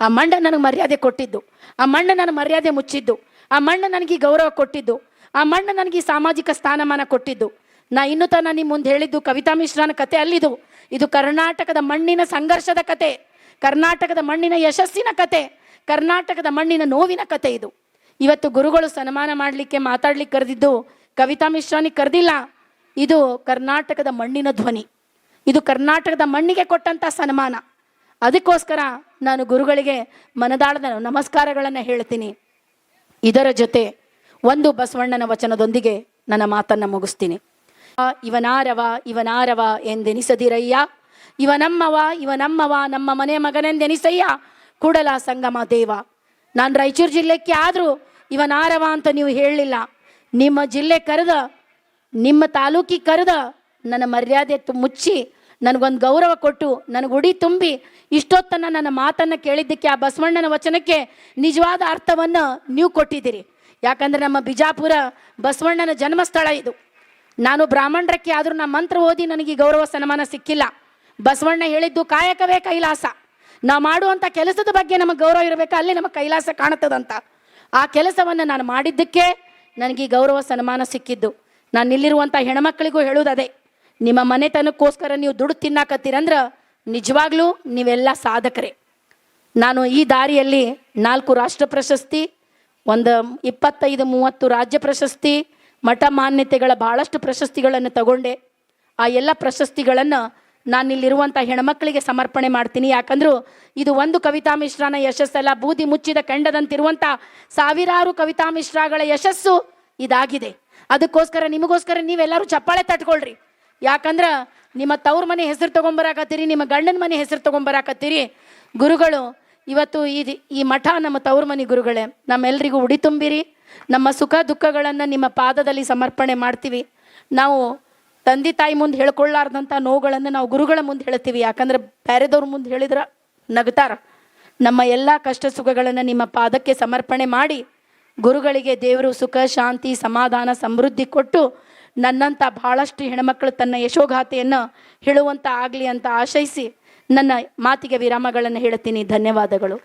ಆ ಮಣ್ಣು ನನಗೆ ಮರ್ಯಾದೆ ಕೊಟ್ಟಿದ್ದು, ಆ ಮಣ್ಣು ನನ್ನ ಮರ್ಯಾದೆ ಮುಚ್ಚಿದ್ದು, ಆ ಮಣ್ಣು ನನಗೆ ಗೌರವ ಕೊಟ್ಟಿದ್ದು, ಆ ಮಣ್ಣು ನನಗೆ ಸಾಮಾಜಿಕ ಸ್ಥಾನಮಾನ ಕೊಟ್ಟಿದ್ದು. ನಾ ಇನ್ನೂ ತನ ನಿಮ್ಮ ಮುಂದೆ ಹೇಳಿದ್ದು ಕವಿತಾ ಮಿಶ್ರಾನ ಕತೆ ಅಲ್ಲಿದು. ಇದು ಕರ್ನಾಟಕದ ಮಣ್ಣಿನ ಸಂಘರ್ಷದ ಕತೆ, ಕರ್ನಾಟಕದ ಮಣ್ಣಿನ ಯಶಸ್ಸಿನ ಕತೆ, ಕರ್ನಾಟಕದ ಮಣ್ಣಿನ ನೋವಿನ ಕತೆ ಇದು. ಇವತ್ತು ಗುರುಗಳು ಸನ್ಮಾನ ಮಾಡಲಿಕ್ಕೆ ಮಾತಾಡ್ಲಿಕ್ಕೆ ಕರೆದಿದ್ದು ಕವಿತಾ ಮಿಶ್ರಾನಿಗೆ ಕರೆದಿಲ್ಲ. ಇದು ಕರ್ನಾಟಕದ ಮಣ್ಣಿನ ಧ್ವನಿ, ಇದು ಕರ್ನಾಟಕದ ಮಣ್ಣಿಗೆ ಕೊಟ್ಟಂಥ ಸನ್ಮಾನ. ಅದಕ್ಕೋಸ್ಕರ ನಾನು ಗುರುಗಳಿಗೆ ಮನದಾಳದ ನಮಸ್ಕಾರಗಳನ್ನು ಹೇಳ್ತೀನಿ. ಇದರ ಜೊತೆ ಒಂದು ಬಸವಣ್ಣನ ವಚನದೊಂದಿಗೆ ನನ್ನ ಮಾತನ್ನು ಮುಗಿಸ್ತೀನಿ. ಇವನಾರವ ಎಂದೆನಿಸದಿರಯ್ಯ, ಇವನಮ್ಮವ ನಮ್ಮ ಮನೆ ಮಗನೆಂದೆನಿಸಯ್ಯ, ಕೂಡಲ ಸಂಗಮ ದೇವ. ನಾನು ರಾಯಚೂರು ಜಿಲ್ಲೆಕ್ಕೆ ಆದರೂ ಇವನಾರವ ಅಂತ ನೀವು ಹೇಳಲಿಲ್ಲ. ನಿಮ್ಮ ಜಿಲ್ಲೆ ಕರೆದ, ನಿಮ್ಮ ತಾಲೂಕಿಗೆ ಕರೆದ ನನ್ನ ಮರ್ಯಾದೆ ಮುಚ್ಚಿ ನನಗೊಂದು ಗೌರವ ಕೊಟ್ಟು ನನಗೆ ಉಡಿ ತುಂಬಿ ಇಷ್ಟೊತ್ತನ್ನು ನನ್ನ ಮಾತನ್ನು ಕೇಳಿದ್ದಕ್ಕೆ, ಆ ಬಸವಣ್ಣನ ವಚನಕ್ಕೆ ನಿಜವಾದ ಅರ್ಥವನ್ನು ನೀವು ಕೊಟ್ಟಿದ್ದೀರಿ. ಯಾಕಂದರೆ ನಮ್ಮ ಬಿಜಾಪುರ ಬಸವಣ್ಣನ ಜನ್ಮಸ್ಥಳ ಇದು. ನಾನು ಬ್ರಾಹ್ಮಣರಕ್ಕೆ ಆದರೂ ನಮ್ಮ ಮಂತ್ರ ಓದಿ ನನಗೆ ಗೌರವ ಸನ್ಮಾನ ಸಿಕ್ಕಿಲ್ಲ. ಬಸವಣ್ಣ ಹೇಳಿದ್ದು ಕಾಯಕವೇ ಕೈಲಾಸ. ನಾವು ಮಾಡುವಂಥ ಕೆಲಸದ ಬಗ್ಗೆ ನಮಗೆ ಗೌರವ ಇರಬೇಕು, ಅಲ್ಲಿ ನಮಗೆ ಕೈಲಾಸ ಕಾಣುತ್ತದಂತ. ಆ ಕೆಲಸವನ್ನು ನಾನು ಮಾಡಿದ್ದಕ್ಕೆ ನನಗೆ ಗೌರವ ಸನ್ಮಾನ ಸಿಕ್ಕಿದ್ದು. ನಾನು ಇಲ್ಲಿರುವಂಥ ಹೆಣ್ಮಕ್ಳಿಗೂ ಹೇಳುವುದದೇ, ನಿಮ್ಮ ಮನೆತನಕ್ಕೋಸ್ಕರ ನೀವು ದುಡ್ಡು ತಿನ್ನಾಕತ್ತೀರಂದ್ರೆ ನಿಜವಾಗ್ಲೂ ನೀವೆಲ್ಲ ಸಾಧಕರೇ. ನಾನು ಈ ದಾರಿಯಲ್ಲಿ 4 ರಾಷ್ಟ್ರ ಪ್ರಶಸ್ತಿ, ಒಂದು 25-30 ರಾಜ್ಯ ಪ್ರಶಸ್ತಿ, ಮಠ ಮಾನ್ಯತೆಗಳ ಭಾಳಷ್ಟು ಪ್ರಶಸ್ತಿಗಳನ್ನು ತಗೊಂಡೆ. ಆ ಎಲ್ಲ ಪ್ರಶಸ್ತಿಗಳನ್ನು ನಾನಿಲ್ಲಿರುವಂಥ ಹೆಣ್ಮಕ್ಳಿಗೆ ಸಮರ್ಪಣೆ ಮಾಡ್ತೀನಿ. ಯಾಕಂದ್ರೂ ಇದು ಒಂದು ಕವಿತಾ ಮಿಶ್ರಾನ ಯಶಸ್ಸಲ್ಲ, ಬೂದಿ ಮುಚ್ಚಿದ ಕೆಂಡದಂತಿರುವಂಥ ಸಾವಿರಾರು ಕವಿತಾ ಮಿಶ್ರಾಗಳ ಯಶಸ್ಸು ಇದಾಗಿದೆ. ಅದಕ್ಕೋಸ್ಕರ ನಿಮಗೋಸ್ಕರ ನೀವೆಲ್ಲರೂ ಚಪ್ಪಾಳೆ ತಟ್ಕೊಳ್ರಿ. ಯಾಕಂದ್ರೆ ನಿಮ್ಮ ತವ್ರ ಮನೆ ಹೆಸರು ತೊಗೊಂಬರಾಕತ್ತೀರಿ, ನಿಮ್ಮ ಗಂಡನ ಮನೆ ಹೆಸರು ತೊಗೊಂಬರಾಕತ್ತೀರಿ. ಗುರುಗಳು ಇವತ್ತು ಈ ಮಠ ನಮ್ಮ ತವ್ರ ಮನೆ ಗುರುಗಳೇ. ನಮ್ಮೆಲ್ಲರಿಗೂ ಉಡಿ ತುಂಬಿರಿ. ನಮ್ಮ ಸುಖ ದುಃಖಗಳನ್ನು ನಿಮ್ಮ ಪಾದದಲ್ಲಿ ಸಮರ್ಪಣೆ ಮಾಡ್ತೀವಿ. ನಾವು ತಂದೆ ತಾಯಿ ಮುಂದೆ ಹೇಳ್ಕೊಳ್ಳಾರ್ದಂಥ ನೋವುಗಳನ್ನು ನಾವು ಗುರುಗಳ ಮುಂದೆ ಹೇಳ್ತೀವಿ. ಯಾಕಂದ್ರೆ ಬೇರೆದವ್ರ ಮುಂದೆ ಹೇಳಿದ್ರೆ ನಗ್ತಾರ. ನಮ್ಮ ಎಲ್ಲ ಕಷ್ಟ ಸುಖಗಳನ್ನು ನಿಮ್ಮ ಪಾದಕ್ಕೆ ಸಮರ್ಪಣೆ ಮಾಡಿ ಗುರುಗಳಿಗೆ ದೇವರು ಸುಖ ಶಾಂತಿ ಸಮಾಧಾನ ಸಮೃದ್ಧಿ ಕೊಟ್ಟು ನನ್ನಂಥ ಭಾಳಷ್ಟು ಹೆಣ್ಮಕ್ಳು ತನ್ನ ಯಶೋಗಾಥೆಯನ್ನು ಹೇಳುವಂಥ ಆಗಲಿ ಅಂತ ಆಶಯಿಸಿ ನನ್ನ ಮಾತಿಗೆ ವಿರಾಮಗಳನ್ನು ಹೇಳ್ತೀನಿ. ಧನ್ಯವಾದಗಳು.